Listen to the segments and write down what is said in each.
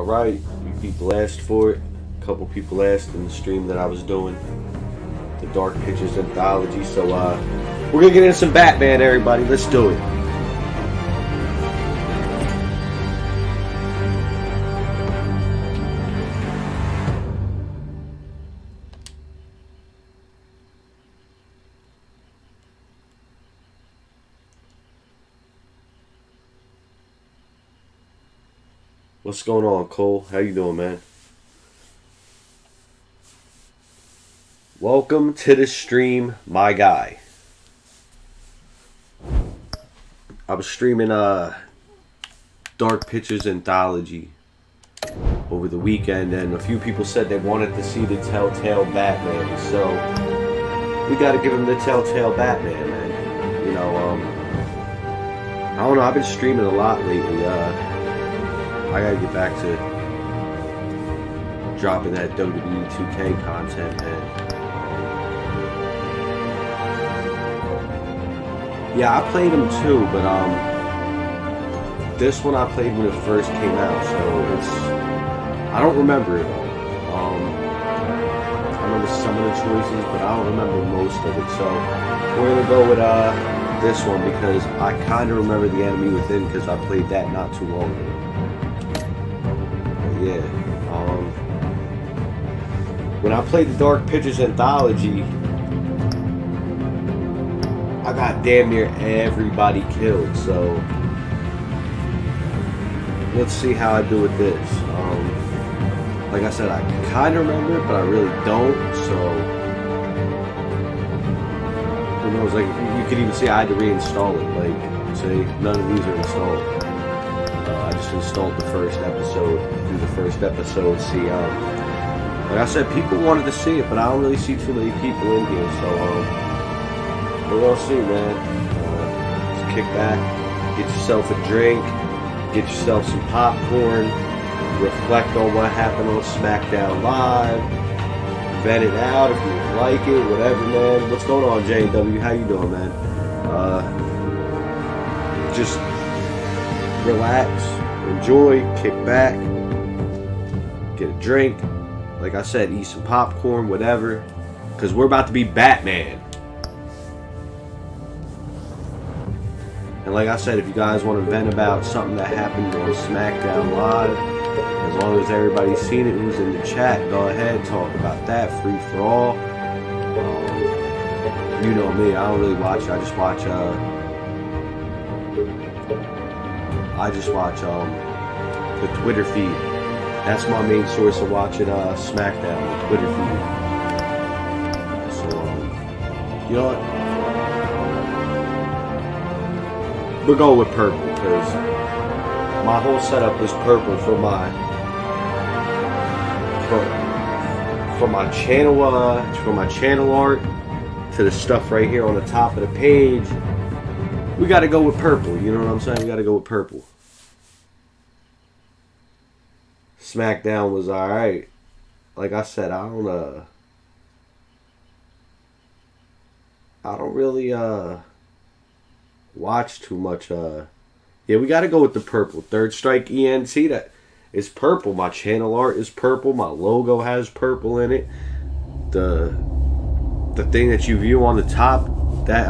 Alright, you people asked for it. A couple people asked in the stream that I was doing. The Dark Pictures Anthology. So, we're gonna get into some Batman, everybody. Let's do it. What's going on, Cole? How you doing, man? Welcome to the stream, my guy. I was streaming Dark Pictures Anthology over the weekend, and a few people said they wanted to see the Telltale Batman, so we gotta give them the Telltale Batman, man. You know, I don't know, I've been streaming a lot lately. I gotta get back to dropping that WWE 2K content, man. Yeah, I played them too, but this one I played when it first came out, so I don't remember it all. I remember some of the choices, but I don't remember most of it. So we're gonna go with this one because I kind of remember the Enemy Within because I played that not too long ago. Yeah. When I played the Dark Pictures Anthology, I got damn near everybody killed, so let's see how I do with this. Like I said, I kind of remember it, but I really don't, so who knows, like, you could even see I had to reinstall it, like, say, none of these are installed. I just installed the first episode, do the first episode, see, like I said, people wanted to see it, but I don't really see too many people in here, so, we're gonna see, man. Just kick back, get yourself a drink, get yourself some popcorn, reflect on what happened on SmackDown Live, vet it out if you like it, whatever, man. What's going on, JW? How you doing, man? Just relax, enjoy, kick back, get a drink. Like I said, eat some popcorn, whatever, because we're about to be Batman. And like I said, if you guys want to vent about something that happened on SmackDown Live, as long as everybody's seen it who's in the chat, go ahead, talk about that, free for all. You know me, I don't really watch it, I just watch the Twitter feed. That's my main source of watching SmackDown, the Twitter feed. So, you know what? We're going with purple because my whole setup is purple for my channel art to the stuff right here on the top of the page. We got to go with purple. You know what I'm saying? We got to go with purple. SmackDown was alright. Like I said, I don't really watch too much. Yeah, we gotta go with the purple. Third Strike ENT, that is purple. My channel art is purple. My logo has purple in it. The thing that you view on the top, that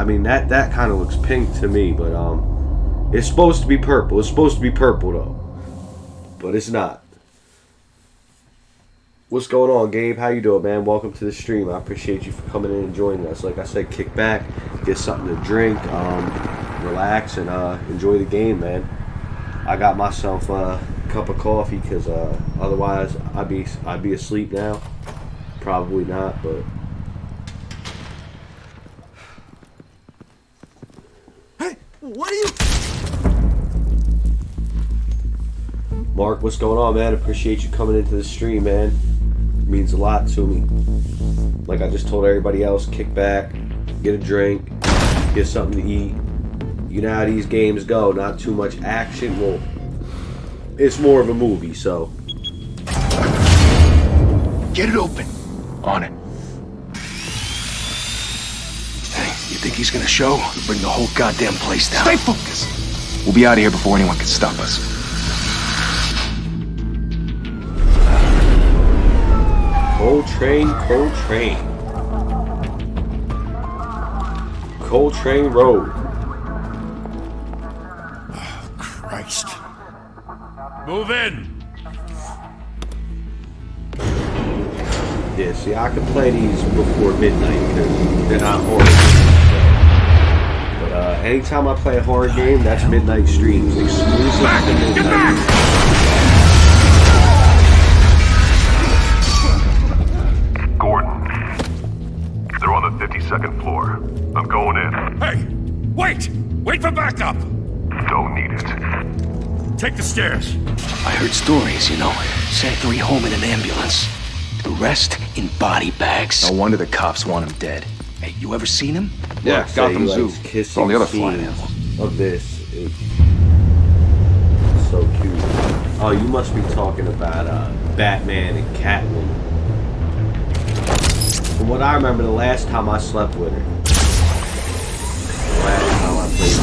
kind of looks pink to me, but it's supposed to be purple. It's supposed to be purple though, but it's not. What's going on, Gabe? How you doing, man? Welcome to the stream. I appreciate you for coming in and joining us. Like I said, kick back, get something to drink, relax, and enjoy the game, man. I got myself a cup of coffee because otherwise I'd be asleep now. Probably not, but. Hey, what are you? Mark, what's going on, man? Appreciate you coming into the stream, man. Means a lot to me. Like I just told everybody else, kick back, get a drink, get something to eat. You know how these games go, not too much action. Well, it's more of a movie, so. Get it open. On it. Hey, you think he's gonna show? We'll bring the whole goddamn place down. Stay focused. We'll be out of here before anyone can stop us. Coltrane Road. Oh, Christ. Move in. Yeah, see, I can play these before midnight because they're not horror games. But anytime I play a horror game, that's midnight streams. Exclusive to midnight. Gordon, they're on the 52nd floor. I'm going in. Hey, wait! Wait for backup! Don't need it. Take the stairs. I heard stories, you know. Sent 3 home in an ambulance. The rest in body bags. No wonder the cops want him dead. Hey, you ever seen him? Yeah, Gotham Zoo. Kissing All the other flying scenes animals. of this is so cute. Oh, you must be talking about Batman and Catwoman. From what I remember, the last time I slept with her. The last time I played.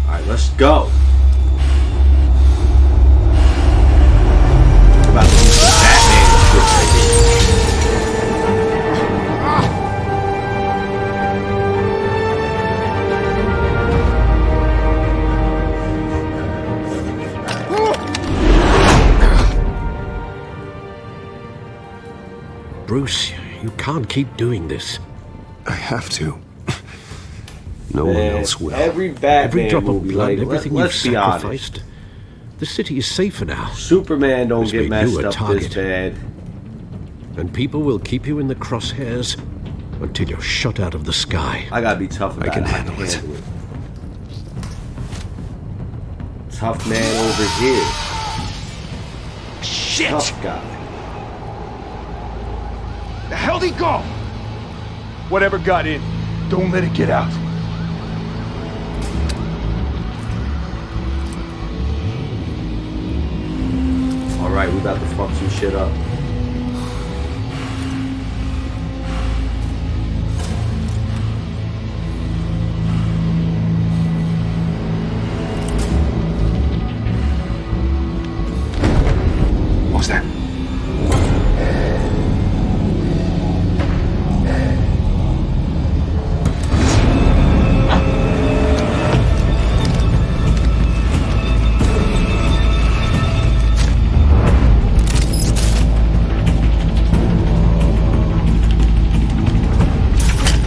Alright, let's go. About to do some Batman shit right here. Bruce, you can't keep doing this. I have to. No one Man, else will. every Batman Every drop of movie, blood, like, everything you've let's be honest. sacrificed. The city is safer now, Superman don't This get made you messed a up target. this bad. and people will keep you in the crosshairs until you're shot out of the sky. I gotta be tough about can it. handle it. Tough man over here. Shit! Tough guy. The hell'd he go? Whatever got in, don't let it get out. Alright, we about to fuck some shit up. What was that?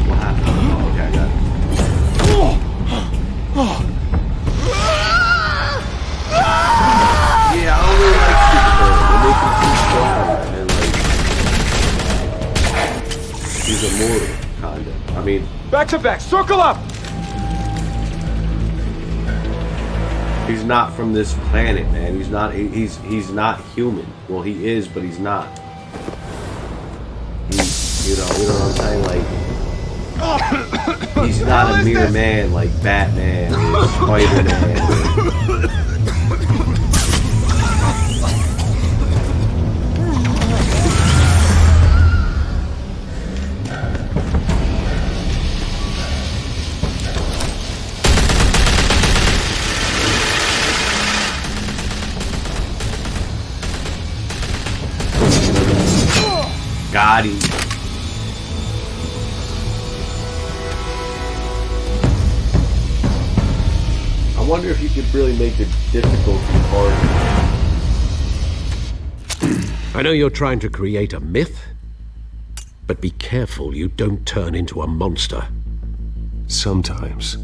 What happened? Oh, okay, I got it. Yeah, I don't really like Superman. They make him too strong, and like he's immortal, kinda. I mean, Back to back, circle up! he's not from this planet, man. He's not. He's not human. Well, he is, but he's not. He's, you know what I'm saying? Like, he's not a mere man like Batman or Spider-Man. Got him. I wonder if you could really make the difficulty harder. I know you're trying to create a myth, but be careful you don't turn into a monster. Sometimes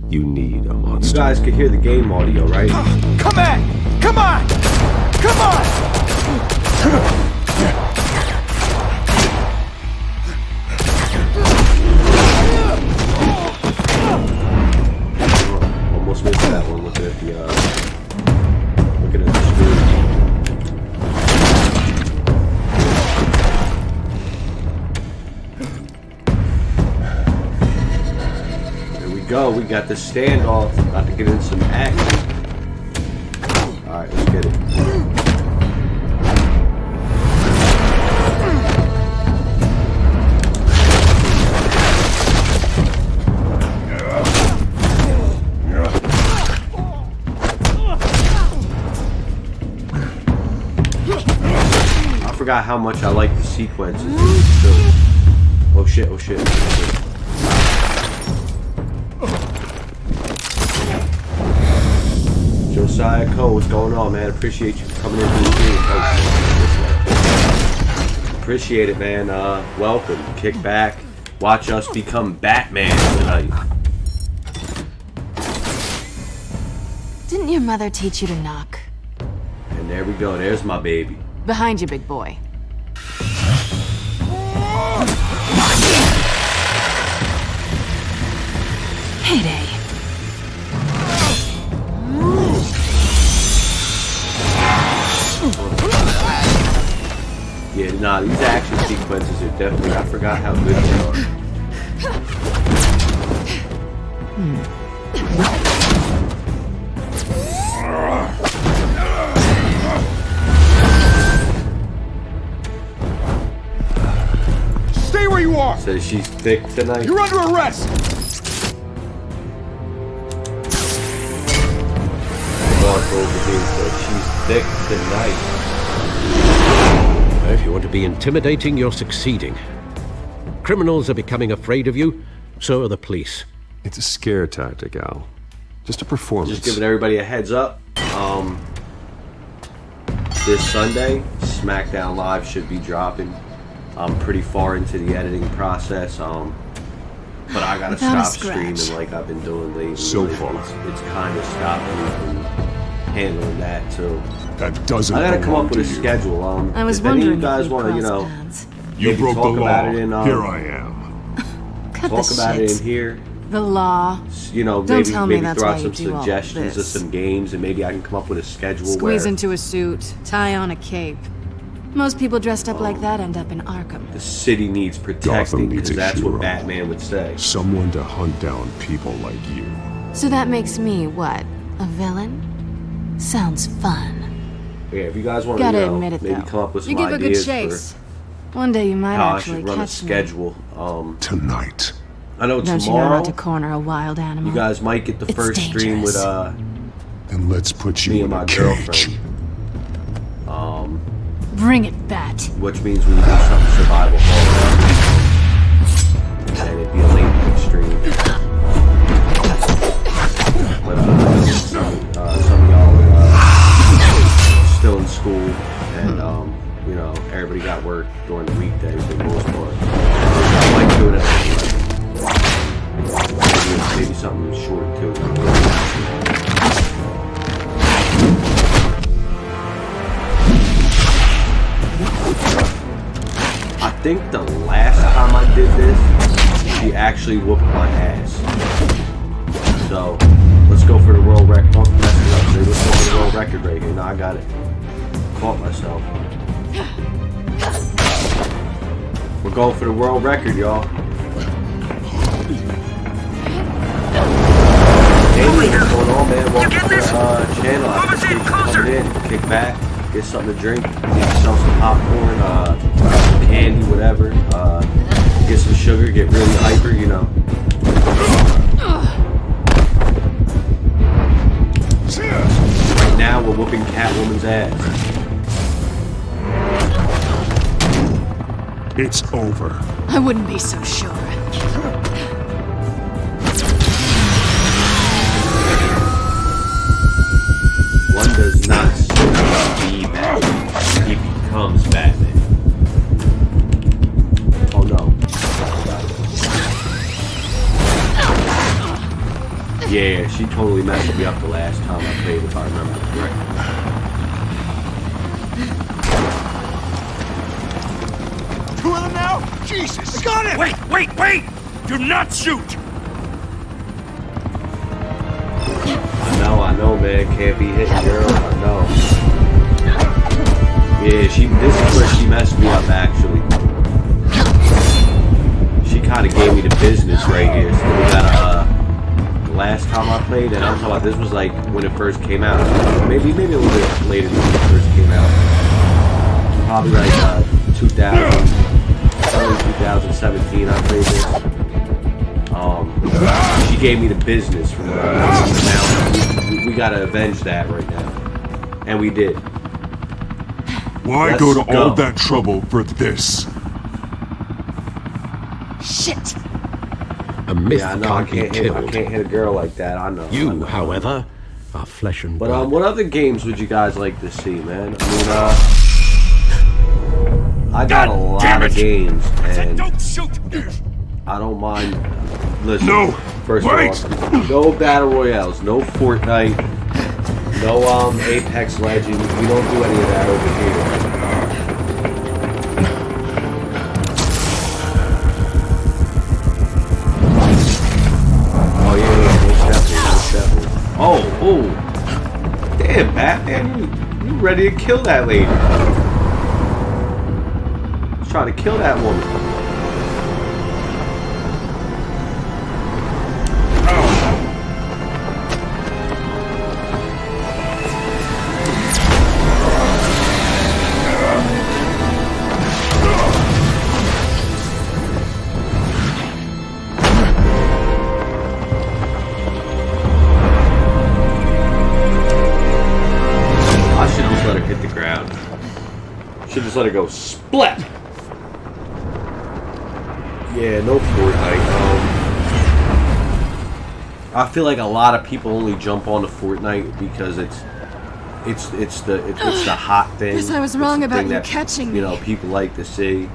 you need a You monster. guys could hear the game audio, right? Come back! Come on! Come on! Almost missed that one. Looking at the screen. There we go. We got the standoff. About to get in some action. All right, let's get it. forgot how much I like the sequences. So, oh shit, oh shit. Josiah Cole, what's going on, man? Appreciate you coming into the stream. Appreciate it, man. Welcome. Kick back. Watch us become Batman tonight. Didn't your mother teach you to knock? And there we go. There's my baby. Behind you, big boy. Heyday. Yeah, nah, these action sequences are definitely, I forgot how good they are. Stay where you are! Says she's thick tonight. You're under arrest! She's thick tonight. If you want to be intimidating, you're succeeding. Criminals are becoming afraid of you, so are the police. It's a scare tactic, Al. Just a performance. Just giving everybody a heads up. This Sunday, SmackDown Live should be dropping. I'm pretty far into the editing process. But I gotta stop streaming like I've been doing lately. So far. It's kind of stopped me from handling that too. That doesn't. I gotta come up with a schedule. I was if any of wondering you guys if want to, You maybe broke the talk law. about it in, Here I am. Cut talk the about shit. it in here. The law. Don't tell me maybe that's throw why out you some do all suggestions of this. some games, and maybe I can come up with a schedule. Squeeze where into a suit, tie on a cape. Most people dressed up like that end up in Arkham. the city needs protecting, Gotham needs because a that's hero. what Batman would say. Someone to hunt down people like you. So that makes me, what, a villain? Sounds fun. Yeah, if you guys want to, Gotta admit it, maybe though. come up with some You give a good ideas chase. for One day you might how I actually should run a catch me. schedule. Tonight. I know Don't you know tomorrow not to corner a wild animal? you guys might get the It's first stream with dangerous. Then let's put you me in and a my cage. girlfriend, Bring it, Bat. which means we would do something survival horror, and it'd be a late night stream. But some of y'all are still in school, and everybody got work during the weekdays for the most part. I might do it at maybe something short too. I think the last time I did this, she actually whooped my ass. So, let's go for the world record. Oh, messed it up. So let's go for the world record right here. Now I got it. Caught myself. We're going for the world record, y'all. Hey, what's going on, man? Welcome to the channel. I appreciate you coming in. Kick back, get something to drink, get yourself some popcorn, some candy, whatever. Get some sugar, get really hyper, Right now, we're whooping Catwoman's ass. It's over. I wouldn't be so sure. One does not be Batman. He becomes Batman. Oh no. Yeah, she totally messed me up the last time I played, if I remember correctly. Two of them now? Jesus! I got him! Wait! Do not shoot! I know, man. Can't be hitting girls. I know. Yeah, this is where she messed me up, actually. She kind of gave me the business right here. So we got, last time I played, and I'm talking about, this was like when it first came out. Maybe a little bit later than when it first came out. Probably like 2017 I played this. She gave me the business from now. We gotta avenge that right now. And we did. Why Let's go to all go. that trouble for this? Shit! A myth Yeah, I know. I can't be can't hit. I killed. can't hit a girl like that. I know. I You, know. however, are flesh and But blood. what other games would you guys like to see, man? I mean, I got a lot damn of it! games, and Don't shoot! I don't mind. Listen, No, first wait. of all, no battle royales, no Fortnite, no Apex Legends. We don't do any of that over here. Oh yeah, most definitely. Oh, damn, Batman, you ready to kill that lady? He's trying to kill that woman. I should just let her hit the ground. Should just let her go splat. Yeah, no Fortnite. I feel like a lot of people only jump onto Fortnite because it's the hot thing. Guess I was It's wrong the about thing you that, catching you know, me. people like to see.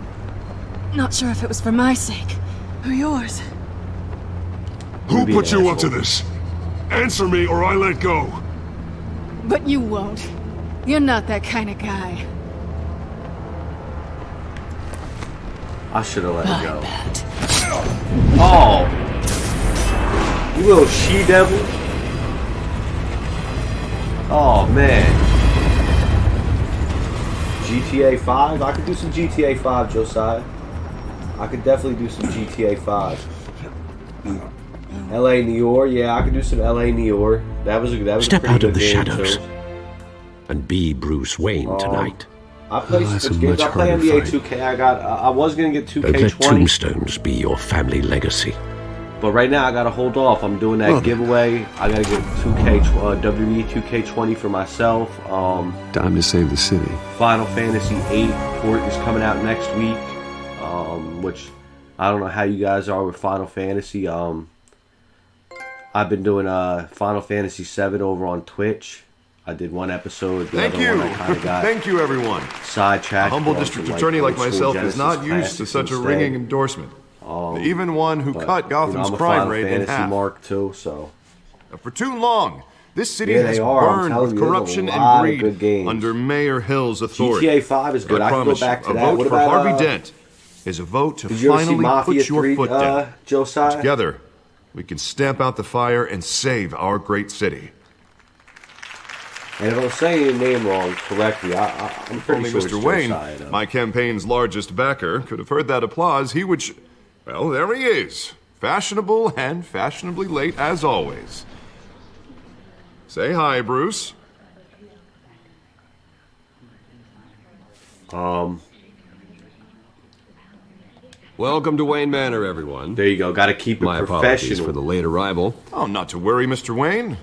Not sure if it was for my sake or yours. Who Be put an you up to asshole. this? Answer me or I let go. But you won't. You're not that kind of guy. I should have let her I go. bet. Oh, you little she-devil. Oh man. GTA 5? I could do some GTA 5, Josiah. I could definitely do some GTA 5. LA New York, yeah, I could do some LA New York. That was a Step pretty out of good the game, shadows too. and be Bruce Wayne tonight. I play that's sports a games. much I play harder NBA fight. 2K. I was gonna get Don't let 2K20, tombstones be your family legacy. but right now I gotta hold off. I'm doing that Well then. giveaway. I gotta get 2K WWE 2K20 for myself. Time to save the city. Final Fantasy VIII port is coming out next week, which I don't know how you guys are with Final Fantasy. I've been doing Final Fantasy VII over on Twitch. I did one episode. The Thank other you. one I kind of got Thank you, everyone. sidetracked. A humble going district to, attorney like old school myself is Genesis not used to classics such a instead. ringing endorsement. Even one who But, cut you know, Gotham's I'm a crime Final rate in Fantasy half. mark too, so For too long, this city Yeah, has they are. I'm burned telling with you, there's a corruption lot and of greed good games. under Mayor Hill's authority. GTA 5 is good. But I can go promise back to you, that. a vote What for about, Harvey Dent is a vote to did you ever see finally Mafia put your 3, foot down. Josiah? Together, we can stamp out the fire and save our great city. And if I'm saying your name wrong correctly, I'm pretty Only sure Mr. it's Wayne, Josiah, though. my campaign's largest backer, could have heard that applause. He would. Well, there he is. Fashionable and fashionably late as always. Say hi, Bruce. Welcome to Wayne Manor, everyone. There you go. Got to keep it My apologies professional. for the late arrival. Oh, not to worry, Mr. Wayne.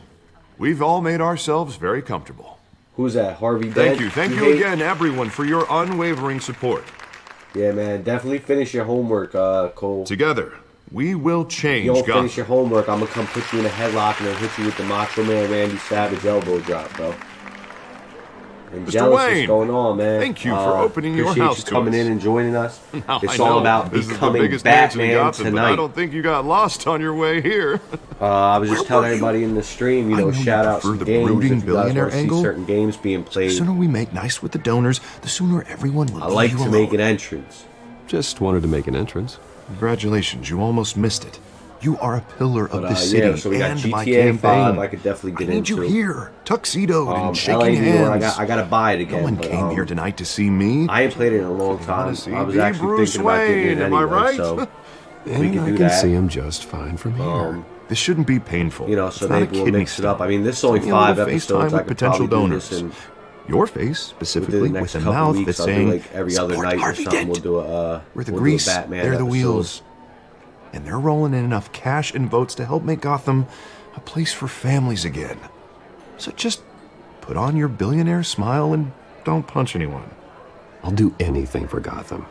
We've all made ourselves very comfortable. Who's that? Harvey Dent? Thank you. Thank you hate- again, everyone, for your unwavering support. Yeah, man. Definitely finish your homework, Cole. Together, we will If change you don't Gotham. finish your homework, I'm gonna come put you in a headlock and then hit you with the Macho Man Randy Savage elbow drop, bro. And Mr. jealous, what's Wayne, going on, man? thank you for opening your appreciate house you to coming us. in and joining us. Now, It's I all know about this is the becoming biggest mansion in Batman Gotham, but I tonight. don't think you got lost on your way here. I was just telling everybody in the stream, you I know, know you shout out prefer some the games brooding if you guys billionaire want to see angle. certain games being The played. sooner we make nice with the donors, the sooner everyone will I leave like you to alone. make an entrance. Just wanted to make an entrance. Congratulations, you almost missed it. You are a pillar of But the city yeah, so we got and my GTA 5. campaign. I could definitely get I need into. you here, tuxedoed and shaking LA New York, hands. I gotta buy it again. No one but, came here tonight to see me. I ain't played it in a long They time. wanna see I was the actually Bruce thinking about getting it Wayne, am I anyway, right? so we And can I do can that. see him just fine from here. This shouldn't be painful. You know, so It's not a maybe we'll kidney mix it up. stone. I mean, this is only Only a 5 little episodes. FaceTime I with could potential probably do this donors. in Your face, within the specifically, next with a couple mouth weeks. that's I'll do saying, like every other "Support night or Harvey something. Dent." We'll do a We're the we'll grease, do a Batman they're the episode. wheels. And they're rolling in enough cash and votes to help make Gotham a place for families again. So just put on your billionaire smile and don't punch anyone. I'll do anything for Gotham.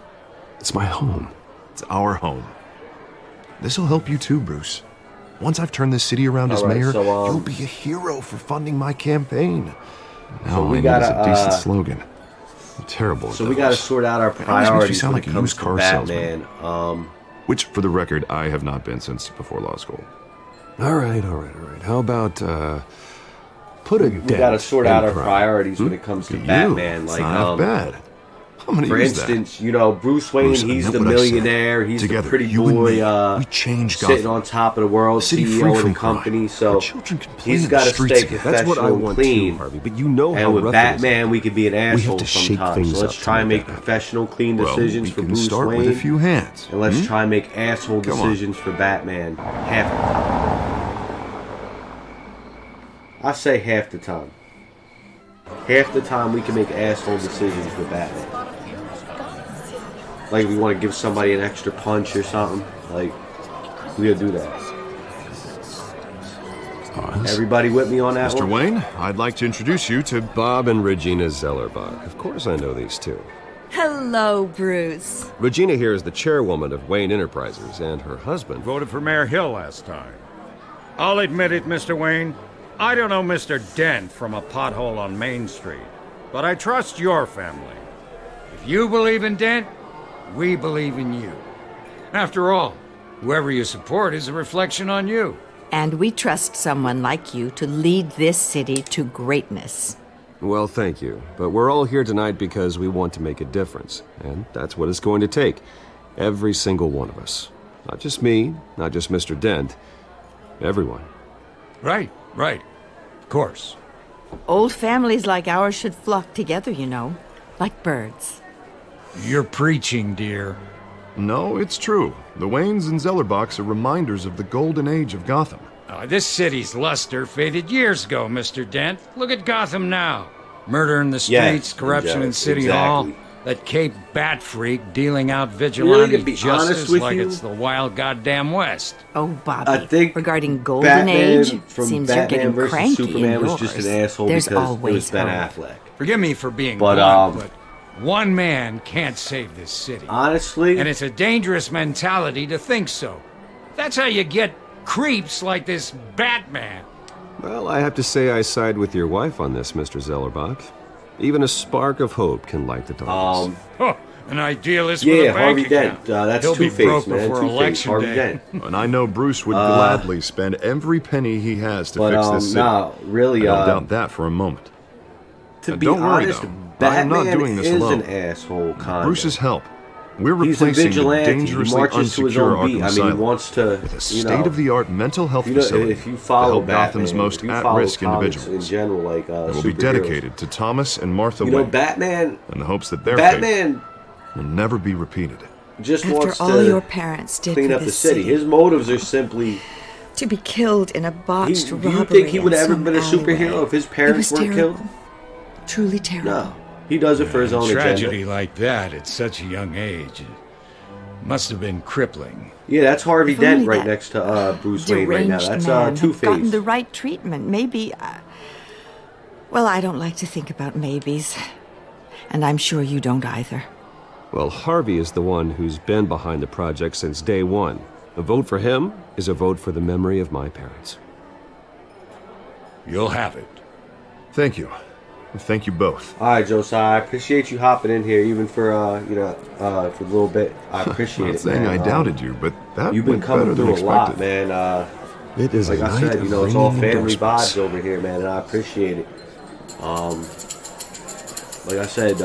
It's my home. It's our home. This'll help you too, Bruce. Once I've turned this city around as All right, mayor, so, you'll be a hero for funding my campaign. Now So all we I need is gotta, a decent slogan. I'm terrible at So we those. got to sort out our It always makes me priorities sound when like it a comes used to car Batman. Which, for the record, I have not been since before law school. All right. How about, put a We dent got to sort in out our crime. priorities when it comes to Look at Batman. you. Like, it's not bad. I'm gonna for use that. instance, you know, Bruce Wayne, Bruce, I he's meant the what I said. millionaire, he's Together, the pretty you and boy, me, we change sitting Gotham. on top of the world, A city CEO free of the from crime, company, so where children can play he's in got the to streets stay again. That's what I professional and want clean. too, Harvey. But you know how And with rough Batman, we could be an have to asshole shake sometimes. things So let's up to try and make make that happen. professional, clean Well, decisions we for can Bruce start Wayne. with a few hands. And let's try and make asshole Come on. decisions for Batman half the time. I say half the time. Half the time we can make asshole decisions for Batman. Like if we want to give somebody an extra punch or something, like we'll do that. Everybody with me on that Mr. one? Wayne, I'd like to introduce you to Bob and Regina Zellerbach. Of course I know these two. Hello, Bruce. Regina here is the chairwoman of Wayne Enterprises, and her husband... Voted for Mayor Hill last time. I'll admit it, Mr. Wayne. I don't know Mr. Dent from a pothole on Main Street, but I trust your family. If you believe in Dent, we believe in you. After all, whoever you support is a reflection on you. And we trust someone like you to lead this city to greatness. Well, thank you. But we're all here tonight because we want to make a difference. And that's what it's going to take. Every single one of us. Not just me, not just Mr. Dent. Everyone. Right. Of course. Old families like ours should flock together, you know, like birds. You're preaching, dear. No, it's true. The Waynes and Zellerbachs are reminders of the golden age of Gotham. This city's luster faded years ago, Mr. Dent. Look at Gotham now. Murder in the streets, Yes, corruption in City exactly. Hall. That Cape Bat freak dealing out Really, vigilante to be justice honest with like you? it's the wild goddamn West. Oh, Bobby, I think regarding Golden Batman Age, from seems Batman you're getting versus cranky Superman in was yours. just an asshole There's because it always was Ben hope. Affleck. Forgive me for being But, blunt, but one man can't save this city. Honestly, And it's a dangerous mentality to think so. That's how you get creeps like this Batman. Well, I have to say I side with your wife on this, Mr. Zellerbach. Even a spark of hope can light the darkness. Oh, an idealist with yeah, a bank Harvey account. Dent. That's He'll be Two-Face, broke man. before Two-Face, election Harvey day. Dent. And I know Bruce would gladly spend every penny he has to But fix this city. no, really, I don't doubt that for a moment. to And be don't worry, honest, though. I am Batman not doing this is alone. an asshole, kind Bruce's help. We're He's a replacing the vigilante. He dangerously marches to his unsecure own beat. Arkham I mean, he Asylum wants to, with a you know, state-of-the-art mental health you know, facility if you to follow help Batman, Gotham's most if you follow at-risk comics individuals. in general, like It will be superheroes. dedicated to Thomas and Martha You know, Wayne, Batman. in the hopes that their fate Batman will never be repeated. just After wants all to your parents did clean for up the this city. His motives are simply. To be killed in a botched Do robbery you think he would in have ever some been a superhero alleyway. if his It parents was weren't terrible. killed? Truly terrible. No, he does it for his own Tragedy agenda. like that at such a young age must have been crippling. Yeah, that's Harvey If Dent only right that next to Bruce Wayne right now. Deranged That's man had gotten Two-Face. the right treatment. Maybe. Well, I don't like to think about maybes, and I'm sure you don't either. Well, Harvey is the one who's been behind the project since day one. A vote for him is a vote for the memory of my parents. You'll have it. Thank you. Thank you both. All right, Josiah, I appreciate you hopping in here, even for for a little bit. I appreciate I'm not it, saying man. I doubted you, but that You've been went coming better than through a lot, expected. man. It is Like a I night said, of you know, it's all ringing family endorsements. vibes over here, man, and I appreciate it. Like I said,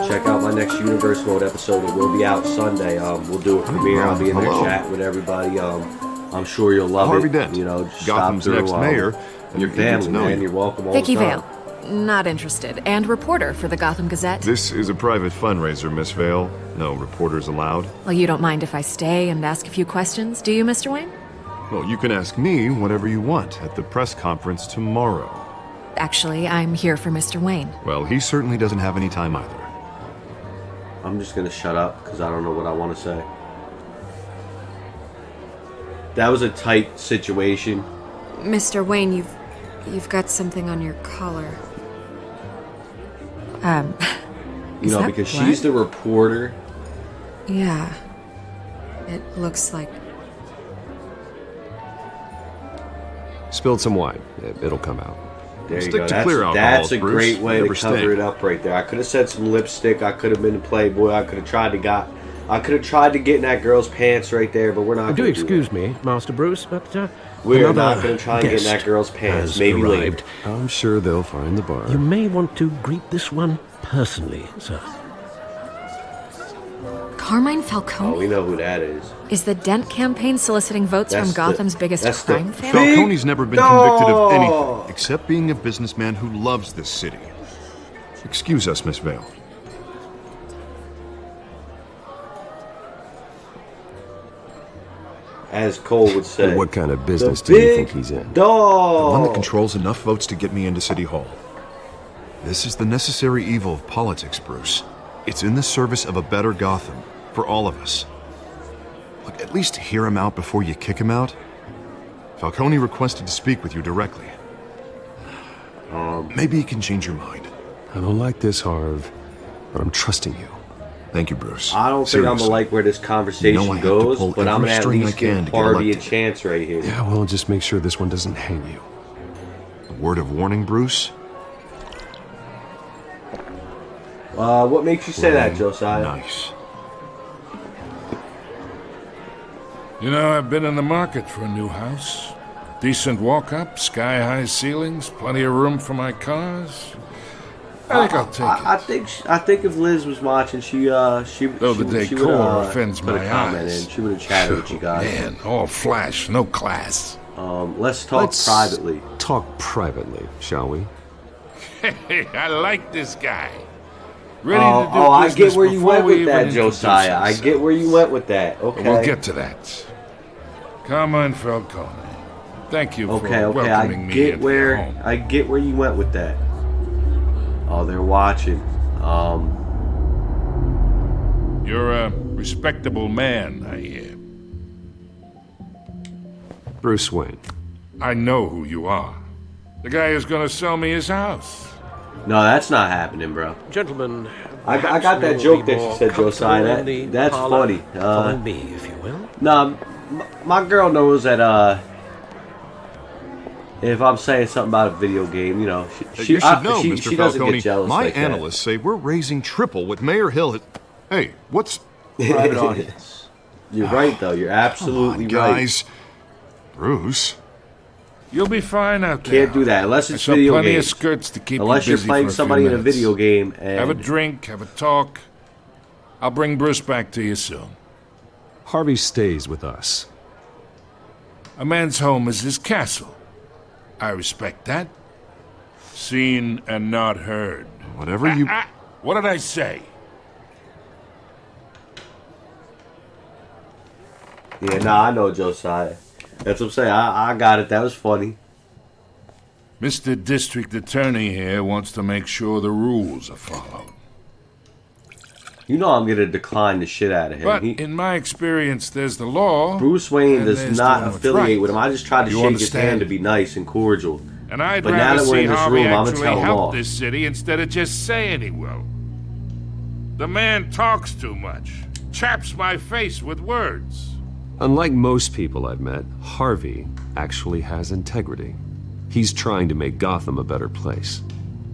check out my next Universe Mode episode. It will be out Sunday. We'll do a premiere. I'll be in there Hello. chatting with everybody. I'm sure you'll love Harvey it. Dent, You know, just Gotham's stop through, next mayor, and your eager to family, know man. you. You're welcome all Vicky the time. Vale, not interested, and reporter for the Gotham Gazette. This is a private fundraiser, Miss Vale. No reporters allowed. Well, you don't mind if I stay and ask a few questions, do you, Mr. Wayne? Well, you can ask me whatever you want at the press conference tomorrow. Actually, I'm here for Mr. Wayne. Well, he certainly doesn't have any time either. I'm just gonna shut up because I don't know what I want to say. That was a tight situation. Mr. Wayne, you've got something on your collar. You know, because she's the reporter. Yeah. It looks like... Spilled some wine. It'll come out. There you Stick go. to clear That's alcohols, a Bruce. great way to Never cover stink. it up right there. I could have said some lipstick. I could have been a Playboy. I could have tried to get in that girl's pants right there, but we're not. Do gonna excuse me, Master Bruce, but we're another not going to try and get in that guest girl's pants. has Maybe arrived. later. I'm sure they'll find the bar. You may want to greet this one personally, sir. Carmine Oh, Falcone? we know who that is. Is the Dent campaign soliciting votes That's from Gotham's biggest that's the crime family? Falcone's never been convicted of anything except being a businessman who loves this city. Excuse us, Miss Vale. As Cole would say. What kind of business The do you big think he's in? The one that Dog. controls enough votes to get me into City Hall. This is the necessary evil of politics, Bruce. It's in the service of a better Gotham, for all of us. Look, at least hear him out before you kick him out. Falcone requested to speak with you directly. Maybe he can change your mind. I don't like this, Harv, but I'm trusting you. Thank you, Bruce. I don't think I'm gonna like where this conversation You know I have to goes, pull but I'm every gonna at string I least can give to get Harvey a elected. chance right here. Yeah, well, just make sure this one doesn't hang you. A word of warning, Bruce? What makes you say that, Josiah? Nice. You know, I've been in the market for a new house. Decent walk-up, sky-high ceilings, plenty of room for my cars. I think I'll take it. I think if Liz was watching, she Though the she decor would, offends put my a comment eyes. in. She would have chatted with you guys. Man, all flash, no class. Let's talk privately. Talk privately, shall we? Hey, I like this guy. Ready to do I business get where you before went we with even that, introduce Josiah. I ourselves. get where you went with that. Okay. We'll get to that. Carmine Falcone. Thank you for Okay. welcoming me into your home. I get where you went with that. Oh, they're watching. You're a respectable man, I hear. Bruce Wayne. I know who you are. The guy who's gonna sell me his house. No, that's not happening, bro. Gentlemen, I got perhaps that we'll joke be that you more said, Josiah. comfortable in the That's parlor. funny. Follow me, if you will. No, my girl knows that. If I'm saying something about a video game, you know, You should know, Mr. she doesn't Falcone, get jealous my like that. analysts say we're raising triple what Mayor Hill had... Hey, what's... Private audience. You're right, though. You're absolutely Come on, guys. Bruce. You'll be fine out there. Can't do that unless I it's saw video plenty games. of skirts to keep Unless you you're busy playing for a few somebody in a minutes. video game and Have a drink, have a talk. I'll bring Bruce back to you soon. Harvey stays with us. A man's home is his castle. I respect that. Seen and not heard. Whatever you... What did I say? Yeah, nah, I know Josiah. That's what I'm saying. I got it. That was funny. Mr. District Attorney here wants to make sure the rules are followed. You know I'm gonna decline the shit out of him. But in my experience, there's the law. Bruce Wayne and does there's not doing what's affiliate right. with him. I just tried to You shake his understand? hand to be nice and cordial. And I'd But now rather that we're see in this Harvey room, I'm gonna actually tell him help off. this city instead of just saying he will. The man talks too much. Chaps my face with words. Unlike most people I've met, Harvey actually has integrity. He's trying to make Gotham a better place.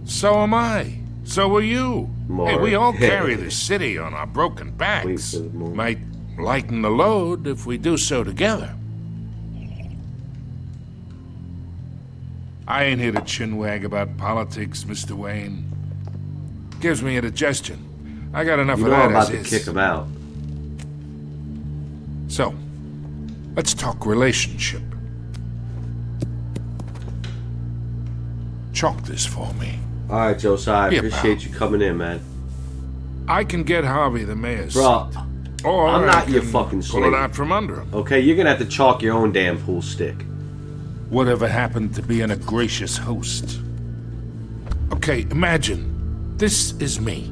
So am I. So are you. More. Hey, we all carry this city on our broken backs. Might lighten the load if we do so together. I ain't here to chinwag about politics, Mr. Wayne. Gives me indigestion. I got enough You of know that I'm about as to is. kick him out. So, let's talk relationship. Chalk this for me. All right, Josiah. Yeah, Appreciate you coming in, man. I can get Harvey the mayor's Bro, seat. Or I'm I not your can fucking pull slave. it out from under him. Okay, you're gonna have to chalk your own damn pool stick. Whatever happened to being a gracious host? Okay, imagine this is me.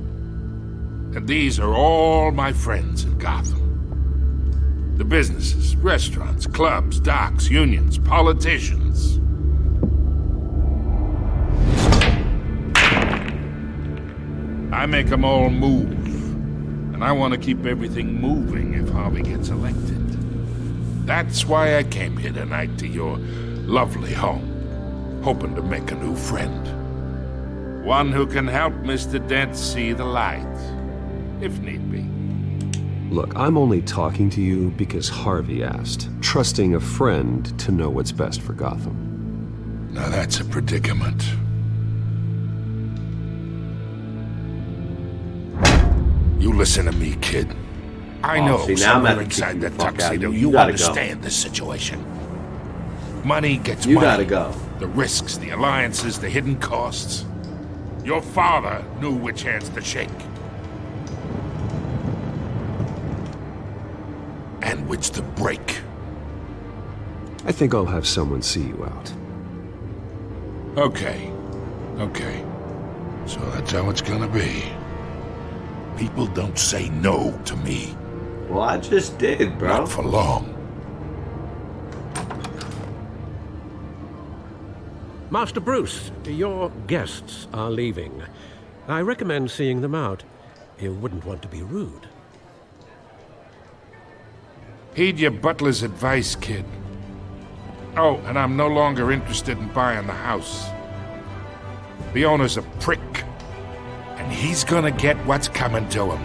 And these are all my friends in Gotham. The businesses, restaurants, clubs, docks, unions, politicians. I make them all move. And I want to keep everything moving if Harvey gets elected. That's why I came here tonight to your lovely home, hoping to make a new friend. One who can help Mr. Dent see the light, if need be. Look, I'm only talking to you because Harvey asked, trusting a friend to know what's best for Gotham. Now that's a predicament. You listen to me, kid. I know see, now I'm somewhere gonna kick inside you that the fuck out. tuxedo You you gotta understand this situation. Money gets You money. gotta go. The risks, the alliances, the hidden costs. Your father knew which hands to shake. And which to break. I think I'll have someone see you out. Okay. Okay. So that's how it's gonna be. People don't say no to me. Well, I just did, bro. Not for long. Master Bruce, your guests are leaving. I recommend seeing them out. You wouldn't want to be rude. Heed your butler's advice, kid. Oh, and I'm no longer interested in buying the house. The owner's a prick. And he's gonna get what's coming to him.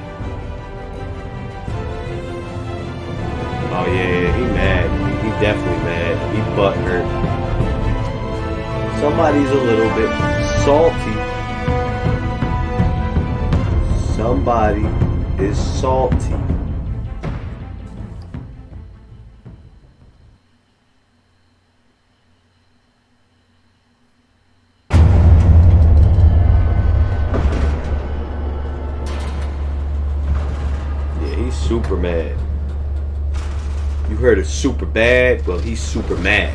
Oh yeah, he mad. He definitely mad. He butthurt. Somebody's a little bit salty. Somebody is salty. Super mad. You heard of super bad? Well, he's super mad.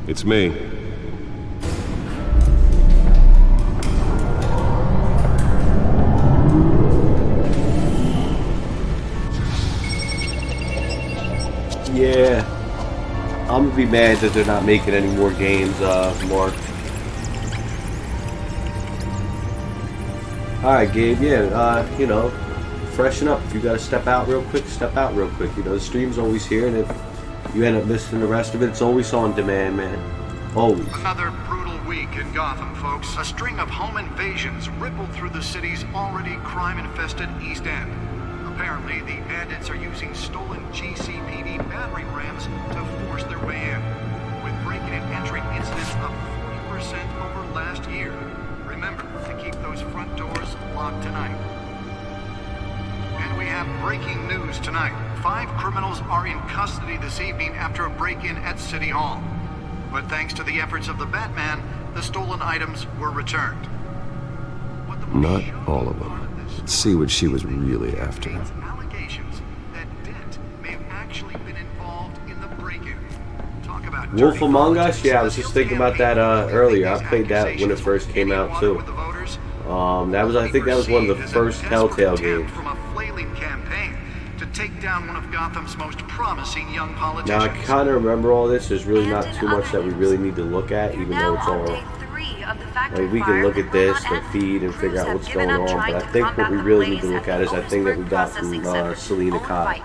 It's me. Yeah. I'm gonna be mad that they're not making any more games, Mark. Alright, Gabe, yeah, you know, freshen up. If you gotta step out real quick, step out real quick. You know, the stream's always here, and if you end up missing the rest of it, it's always on demand, man. Always. Another brutal week in Gotham, folks. A string of home invasions rippled through the city's already crime-infested East End. Apparently, the bandits are using stolen GCPD battering rams to force their way in, with break-in and entry incidents up 40% over last year. Remember to keep those front doors locked tonight. And we have breaking news tonight. 5 criminals are in custody this evening after a break-in at City Hall. But thanks to the efforts of the Batman, the stolen items were returned. Not all of them. Let's see what she was really after. Allegations that Dent may have actually been involved in the break-in. Talk about Wolf Among Us? Yeah, I was just thinking about that earlier. I played that when it first came out too. That was, I think that was one of the first Telltale games. From a flailing campaign to take down one of Gotham's most promising young Now politicians. I kind of remember all this. There's really not too much that we really need to look at, even though it's all. Like, we can look at this, the feed, and figure out what's going on, but I think what we really need to look at is that thing that we got from Selena Kyle.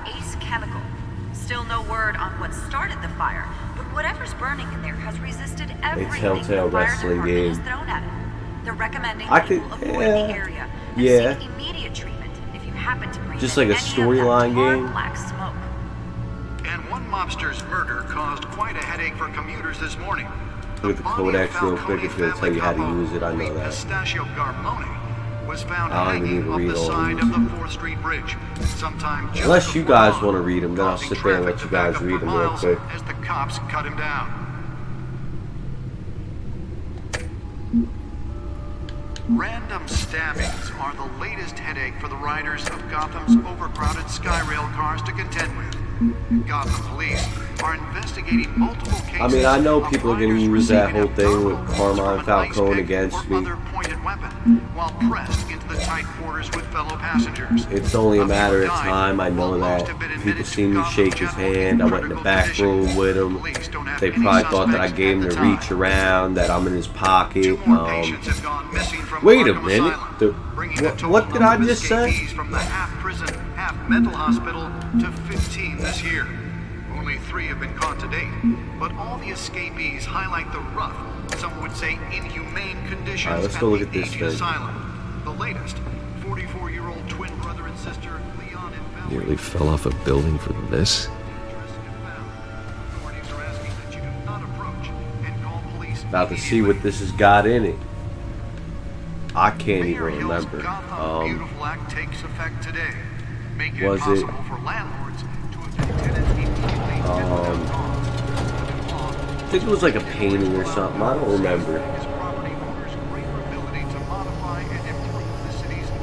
Still no word on what started the fire, but whatever's burning in there has resisted everything Telltale the fire wrestling department has game. thrown at it. They're recommending I people could- avoid yeah. the area and Yeah. seek immediate treatment if you happen to breathe Just in like a any of that storyline tar game. black smoke. And one mobster's murder caused quite a headache for commuters this morning. Look at the codex real quick. It's going to tell you how to use it. I know that. Pistachio Garmone was found I don't even need hanging to off read the all side these. of the 4th Street Bridge. Sometime just Unless you before guys dawn, want to read them, then I'll sit there and let you guys read them real quick. as the cops cut him down. Random stabbings are the latest headache for the riders of Gotham's overcrowded Skyrail cars to contend with. Gotham police are investigating multiple cases. I mean, I know of people are going to riders use that receiving whole thing with abdominal Carmine wounds from an ice Falcone pick against or me. other pointed weapon while pressed into the tight quarters with fellow passengers. It's only a matter of time. I know that. People see me shake his hand. I went in the back room with him. They probably thought that I gave him the reach around, that I'm in his pocket. Wait a minute. What did I just say? From the half-prison, half-mental hospital to 15 this year. Only 3 have been caught to date, but all the escapees highlight the rough, some would say inhumane conditions All right, let's at go the look at this Aged thing. Asylum. The latest, 44-year-old twin brother and sister Leon and Valerie. Nearly fell off a building for this. Authorities are asking that you do not approach and call police. About to see what this has got in it. I can't Mayor even Hill's remember. Gotham Beautiful Act takes effect today, making Was it it? possible for landlords to evict tenants immediately if without cause. I think it was like a painting or something. I don't remember.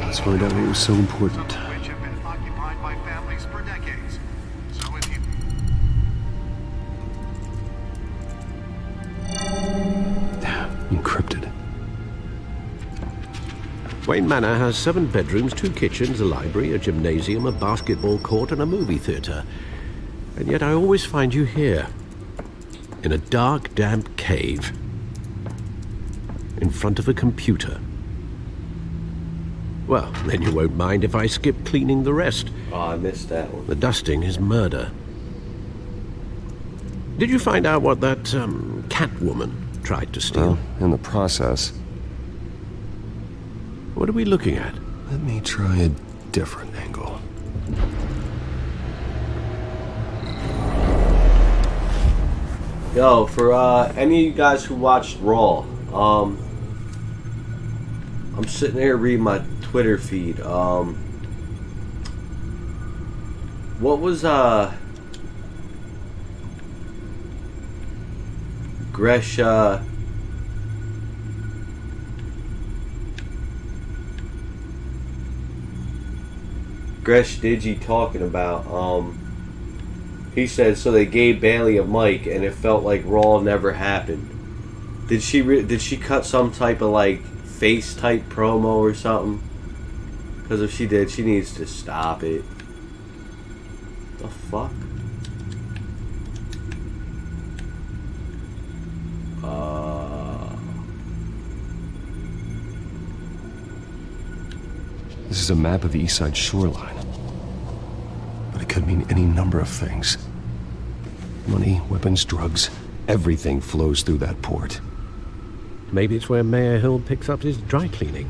Let's find out what was so important. Which have been occupied by families for decades. So if you Encrypted. Wayne Manor has 7 bedrooms, 2 kitchens, a library, a gymnasium, a basketball court, and a movie theater. And yet I always find you here, in a dark, damp cave, in front of a computer. Well, then you won't mind if I skip cleaning the rest. Oh, I missed that one. The dusting is murder. Did you find out what that, Catwoman tried to steal? Well, in the process. What are we looking at? Let me try a different angle. Yo, for any of you guys who watched Raw, I'm sitting here reading my Twitter feed. What was Gresh Digi talking about? He said, so they gave Bailey a mic and it felt like Raw never happened. Did she cut some type of like face type promo or something? Because if she did, she needs to stop it. The fuck? This is a map of the East Side shoreline. But it could mean any number of things. Money, weapons, drugs, everything flows through that port. Maybe it's where Mayor Hill picks up his dry cleaning.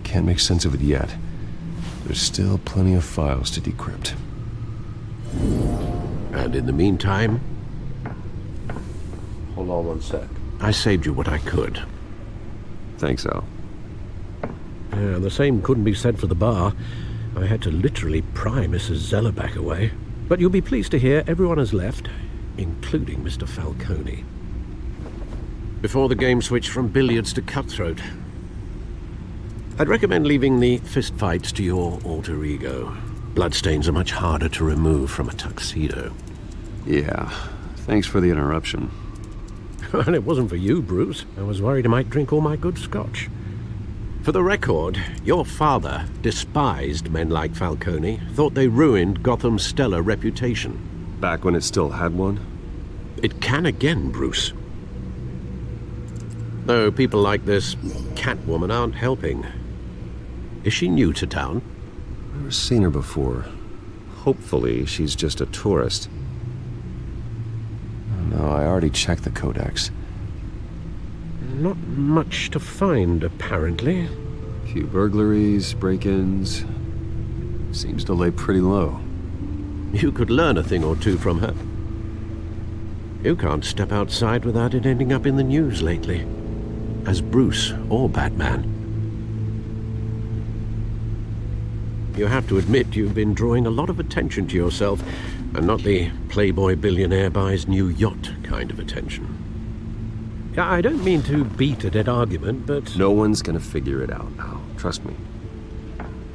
Can't make sense of it yet. There's still plenty of files to decrypt. And in the meantime, hold on one sec. I saved you what I could. Thanks, Al. Yeah, the same couldn't be said for the bar. I had to literally pry Mrs. Zeller back away. But you'll be pleased to hear everyone has left, including Mr. Falcone. Before the game switched from billiards to cutthroat. I'd recommend leaving the fistfights to your alter ego. Bloodstains are much harder to remove from a tuxedo. Yeah, thanks for the interruption. And it wasn't for you, Bruce. I was worried I might drink all my good scotch. For the record, your father despised men like Falcone, thought they ruined Gotham's stellar reputation. Back when it still had one? It can again, Bruce. Though people like this Catwoman aren't helping. Is she new to town? Never seen her before. Hopefully, she's just a tourist. No, I already checked the codex. Not much to find, apparently. Few burglaries, break-ins. Seems to lay pretty low. You could learn a thing or two from her. You can't step outside without it ending up in the news lately. As Bruce or Batman. You have to admit you've been drawing a lot of attention to yourself, and not the playboy billionaire buys new yacht kind of attention. I don't mean to beat a dead argument, but... No one's gonna figure it out now. Trust me.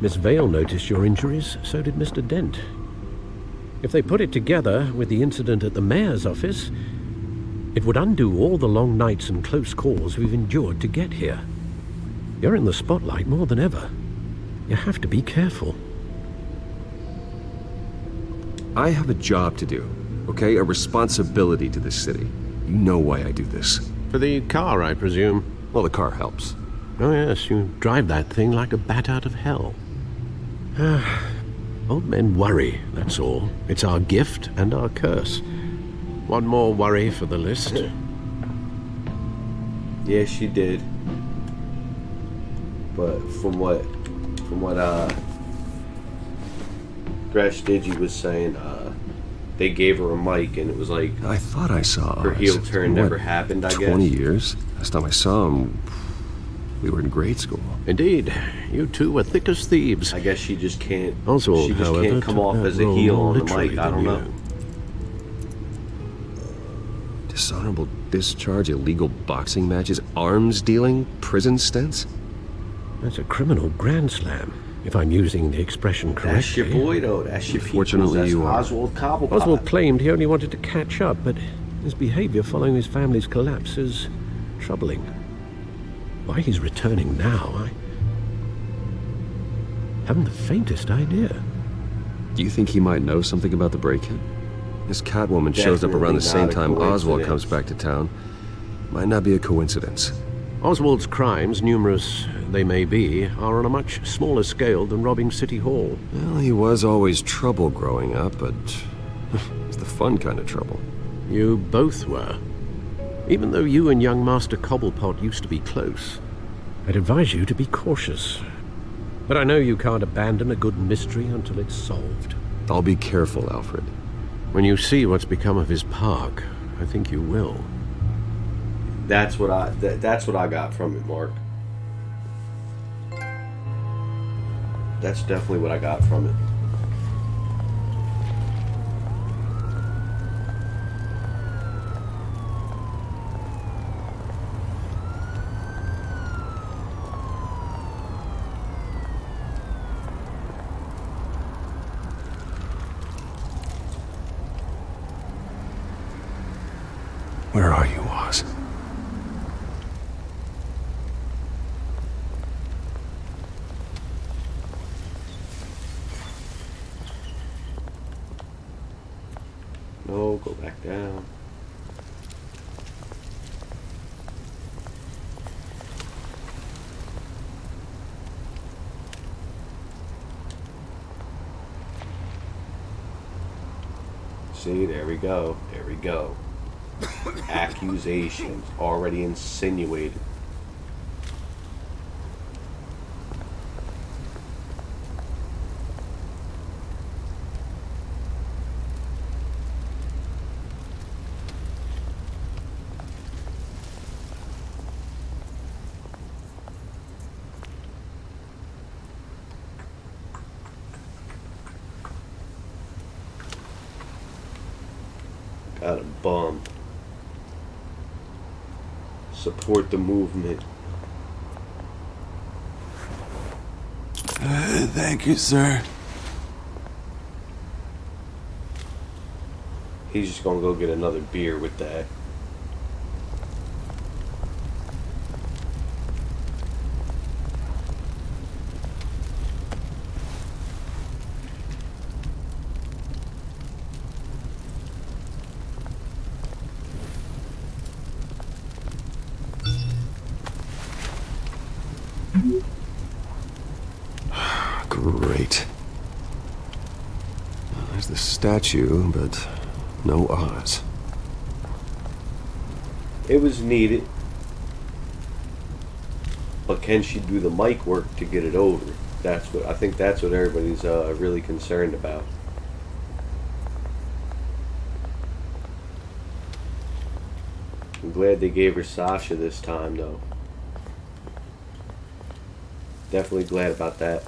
Miss Vale noticed your injuries, so did Mr. Dent. If they put it together with the incident at the mayor's office, It would undo all the long nights and close calls we've endured to get here. You're in the spotlight more than ever. You have to be careful. I have a job to do, okay? A responsibility to this city. You know why I do this. For the car, I presume? Well, the car helps. Oh yes, you drive that thing like a bat out of hell. Old men worry, that's all. It's our gift and our curse. One more worry for the list. Yeah, she did. But from what Gresh Digi was saying, they gave her a mic and it was like, I thought I saw her heel turn never happened, I guess. 20 years? Last time I saw him, we were in grade school. Indeed. You two were thick as thieves. I guess she just can't. Oswald, she just however, can't come off took as that a heel role on the literally, mic. I don't know. Dishonorable discharge, illegal boxing matches, arms dealing, prison stints? That's a criminal grand slam, if I'm using the expression correctly. That's your boy, though. That's your Fortunately, That's you are. Oswald Cobblepot. Oswald claimed he only wanted to catch up, but his behavior following his family's collapse is troubling. Why he's returning now, I haven't the faintest idea. Do you think he might know something about the break-in? This Catwoman shows up around the same time Oswald comes back to town. Might not be a coincidence. Oswald's crimes, numerous they may be, are on a much smaller scale than robbing City Hall. Well, he was always trouble growing up, but it's the fun kind of trouble. You both were. Even though you and young Master Cobblepot used to be close, I'd advise you to be cautious. But I know you can't abandon a good mystery until it's solved. I'll be careful, Alfred. When you see what's become of his park, I think you will. That's what I got from it, Mark. That's definitely what I got from it. Where are you, Oz? No, go back down. See, there we go. There we go. Accusations already insinuated. Got a bum. Support the movement. Thank you, sir. He's just gonna go get another beer with that. Great. Well, there's the statue, but no Oz. It was needed. But can she do the mic work to get it over? I think that's what everybody's really concerned about. I'm glad they gave her Sasha this time, though. Definitely glad about that.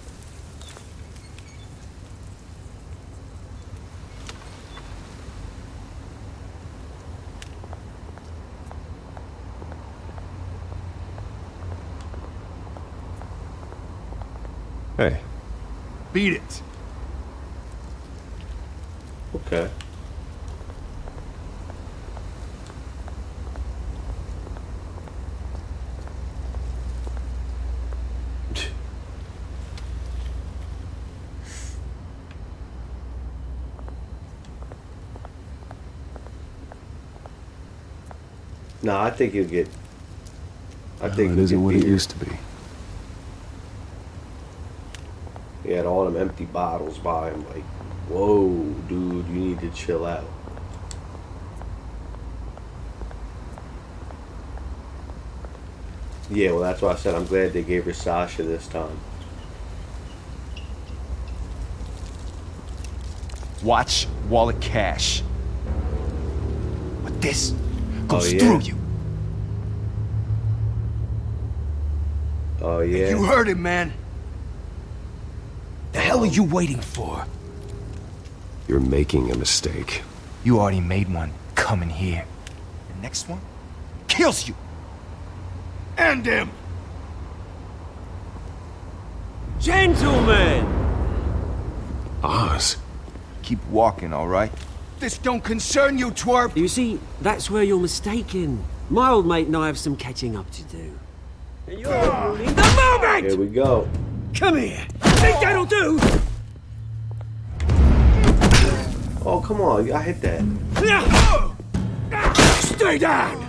Hey. Beat it. Okay. No, I think he'll get. I Well, think it he'll isn't get what it beer. used to be. He had all them empty bottles by him. Like, whoa, dude, you need to chill out. Yeah, well, that's why I said I'm glad they gave her Sasha this time. Watch wallet cash. But this goes yeah? through you. Oh, yeah? You heard him, man. The hell are you waiting for? You're making a mistake. You already made one coming here. The next one kills you. And him. Gentlemen! Oz. Keep walking, all right? This don't concern you, twerp! You see, that's where you're mistaken. My old mate and I have some catching up to do. And you're ruining the moment! Here we go. Come here! Think that'll do? Oh, come on. I hit that. Stay down!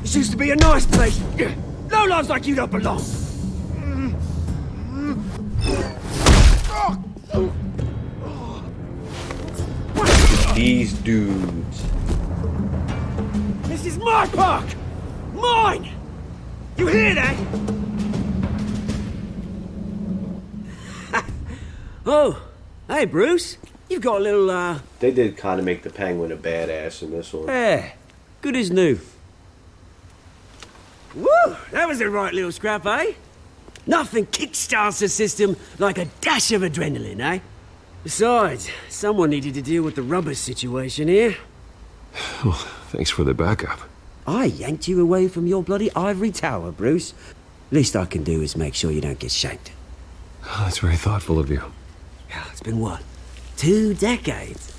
This used to be a nice place. No lives like you don't belong. These dudes. This is my park! Mine! You hear that? Oh, hey Bruce. You've got a little, They did kind of make the Penguin a badass in this one. Yeah, good as new. Woo! That was a right little scrap, eh? Nothing kickstarts the system like a dash of adrenaline, eh? Besides, someone needed to deal with the rubber situation here. Well, thanks for the backup. I yanked you away from your bloody ivory tower, Bruce. Least I can do is make sure you don't get shanked. Oh, that's very thoughtful of you. Yeah, it's been what? 2 decades?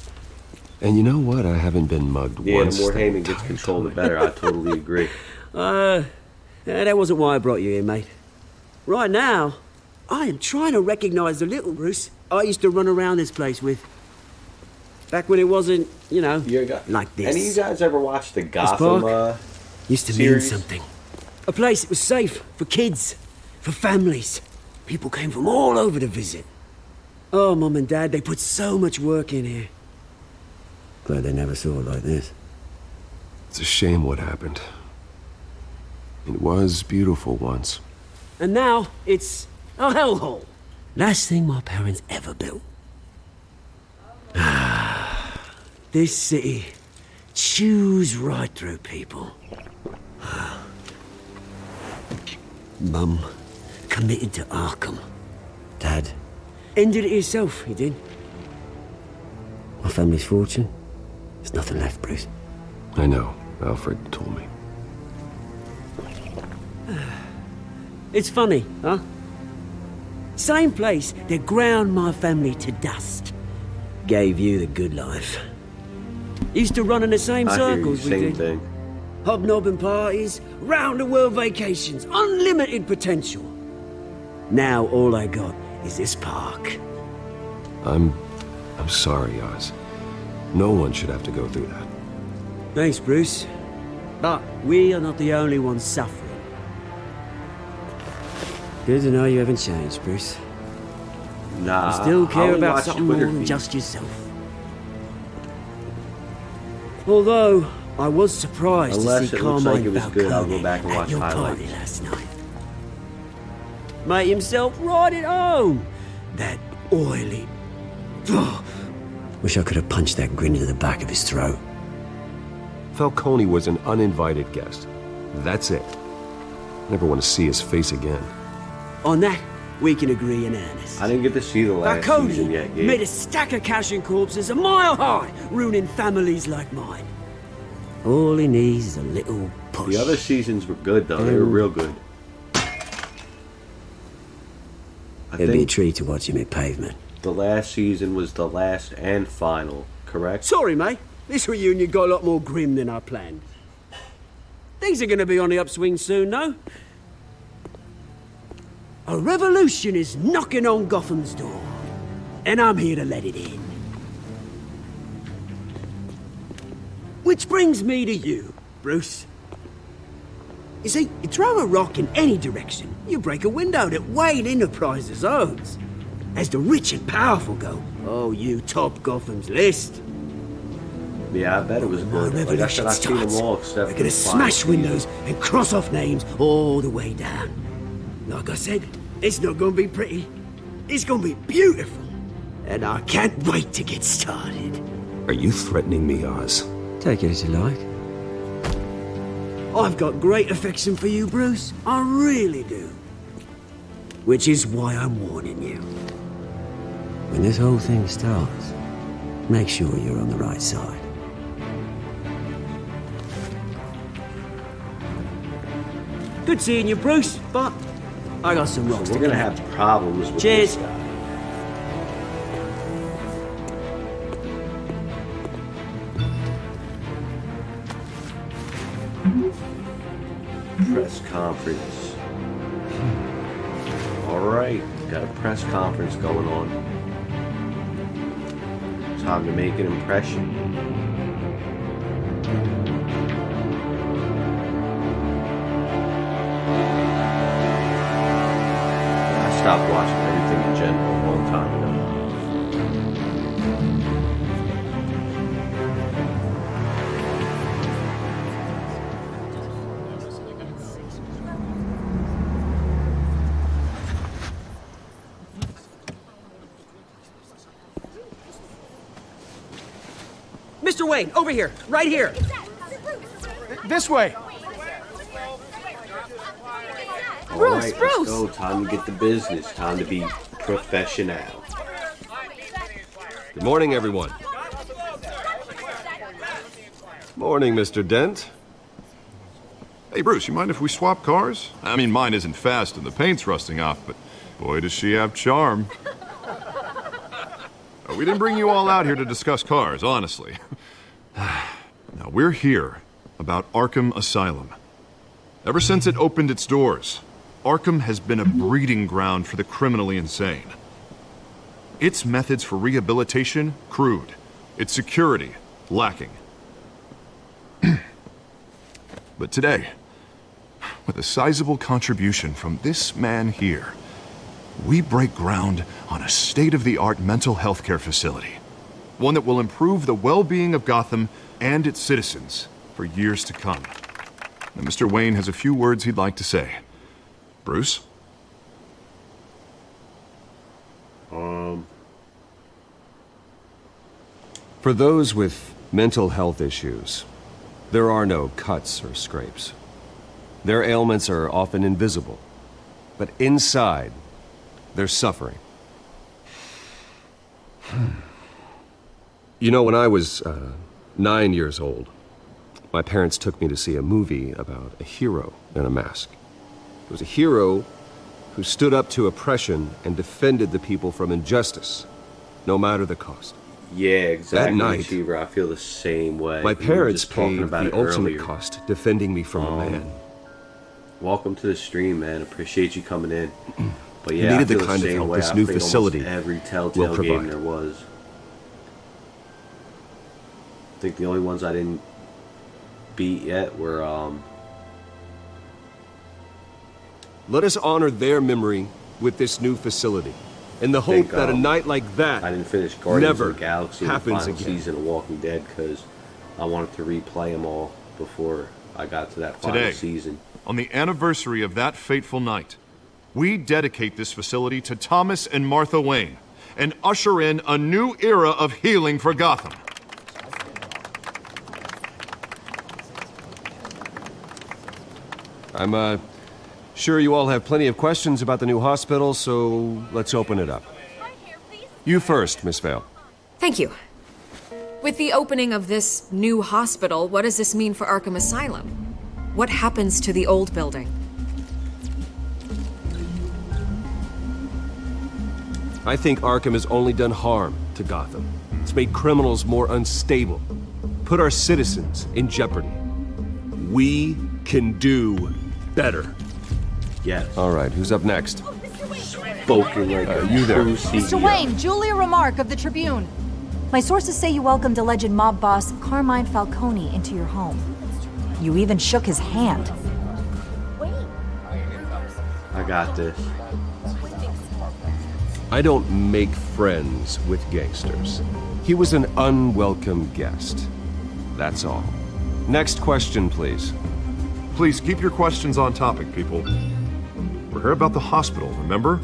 And you know what? I haven't been mugged Yeah, once. the more Heyman gets control, the better. I totally agree. That wasn't why I brought you here, mate. Right now, I am trying to recognize the little Bruce I used to run around this place with. Back when it wasn't, you know, like this. Any of you guys ever watched the This Gotham park used to mean series? something. A place that was safe for kids, for families. People came from all over to visit. Oh, Mum and Dad, they put so much work in here. Glad they never saw it like this. It's a shame what happened. It was beautiful once. And now, it's a hellhole. Last thing my parents ever built. This city chews right through people. Mum committed to Arkham. Dad ended it himself, he did. My family's fortune, there's nothing left, Bruce. I know. Alfred told me. It's funny, huh? Same place that ground my family to dust. Gave you the good life. Used to run in the same I hear you, circles we same did. thing. Hobnobbing parties, round-the-world vacations, unlimited potential. Now all I got is this park. I'm sorry, Oz. No one should have to go through that. Thanks, Bruce. But we are not the only ones suffering. Good to know you haven't changed, Bruce. Nah. You still I care only about watch something Twitter more than feeds. just yourself. Although, I was surprised Unless to see it looks like Carmine it was good, I'll go Falcone back and at watch your party highlights. last night. Made himself right at home. That oily... Ugh. Wish I could have punched that grin into the back of his throat. Falcone was an uninvited guest. That's it. Never want to see his face again. On that, we can agree in earnest. I didn't get to see the last season Falcone yet, Gabe. made a stack of cash and corpses a mile high, ruining families like mine. All he needs is a little push. The other seasons were good, though. They were real good. It'd be a treat to watch him at pavement. The last season was the last and final, correct? Sorry, mate. This reunion got a lot more grim than I planned. Things are going to be on the upswing soon, no? A revolution is knocking on Gotham's door, and I'm here to let it in. Which brings me to you, Bruce. You see, you throw a rock in any direction, you break a window that Wayne Enterprises owns. As the rich and powerful go, oh, you top Gotham's list. Yeah, I bet it was good. Like I said, I've seen them all except We're gonna smash windows and cross off names all the way down. Like I said, it's not gonna be pretty. It's gonna be beautiful. And I can't wait to get started. Are you threatening me, Oz? Take it as you like. I've got great affection for you, Bruce. I really do. Which is why I'm warning you. When this whole thing starts, make sure you're on the right side. Good seeing you, Bruce, but I got some rocks We're to gonna collect. have problems with Cheers. this guy. Press conference. Alright, got a press conference going on. Time to make an impression. I stopped watching everything in general a long time ago. Mr. Wayne, over here, right here. This way. Alright, let's go. Time to get the business. Time to be professional. Good morning, everyone. Morning, Mr. Dent. Hey, Bruce, you mind if we swap cars? I mean, mine isn't fast and the paint's rusting off, but boy, does she have charm. We didn't bring you all out here to discuss cars, honestly. Now, we're here about Arkham Asylum. Ever since it opened its doors, Arkham has been a breeding ground for the criminally insane. Its methods for rehabilitation, crude. Its security, lacking. But today, with a sizable contribution from this man here, we break ground on a state-of-the-art mental health care facility. One that will improve the well-being of Gotham and its citizens for years to come. Now, Mr. Wayne has a few words he'd like to say. Bruce? For those with mental health issues, there are no cuts or scrapes. Their ailments are often invisible, but inside, they're suffering. You know, when I was 9 years old, my parents took me to see a movie about a hero in a mask. It was a hero who stood up to oppression and defended the people from injustice, no matter the cost. Yeah, exactly. That night, Achiever, I feel the same way. My We were parents just talking paid about the it ultimate earlier. cost defending me from a man. Welcome to the stream, man. Appreciate you coming in. But yeah, He needed I feel the kind of same help way. this I new think almost facility every Telltale will game provide. there was. I think the only ones I didn't beat yet were Let us honor their memory with this new facility, in the hope that a night like that I didn't finish Guardians never of the Galaxy in the happens final again. season of Walking Dead because I wanted to replay them all before I got to that final Today, season. on the anniversary of that fateful night, we dedicate this facility to Thomas and Martha Wayne and usher in a new era of healing for Gotham. I'm sure you all have plenty of questions about the new hospital, so let's open it up. You first, Miss Vale. Thank you. With the opening of this new hospital, what does this mean for Arkham Asylum? What happens to the old building? I think Arkham has only done harm to Gotham. It's made criminals more unstable, put our citizens in jeopardy. We can do better. Yes. All right, who's up next? Spoken like a you there. true Mr. CEO. Wayne, Julia Remark of the Tribune. My sources say you welcomed alleged mob boss Carmine Falcone into your home. You even shook his hand. I got this. I don't make friends with gangsters. He was an unwelcome guest. That's all. Next question, please. Please keep your questions on topic, people. We're here about the hospital, remember?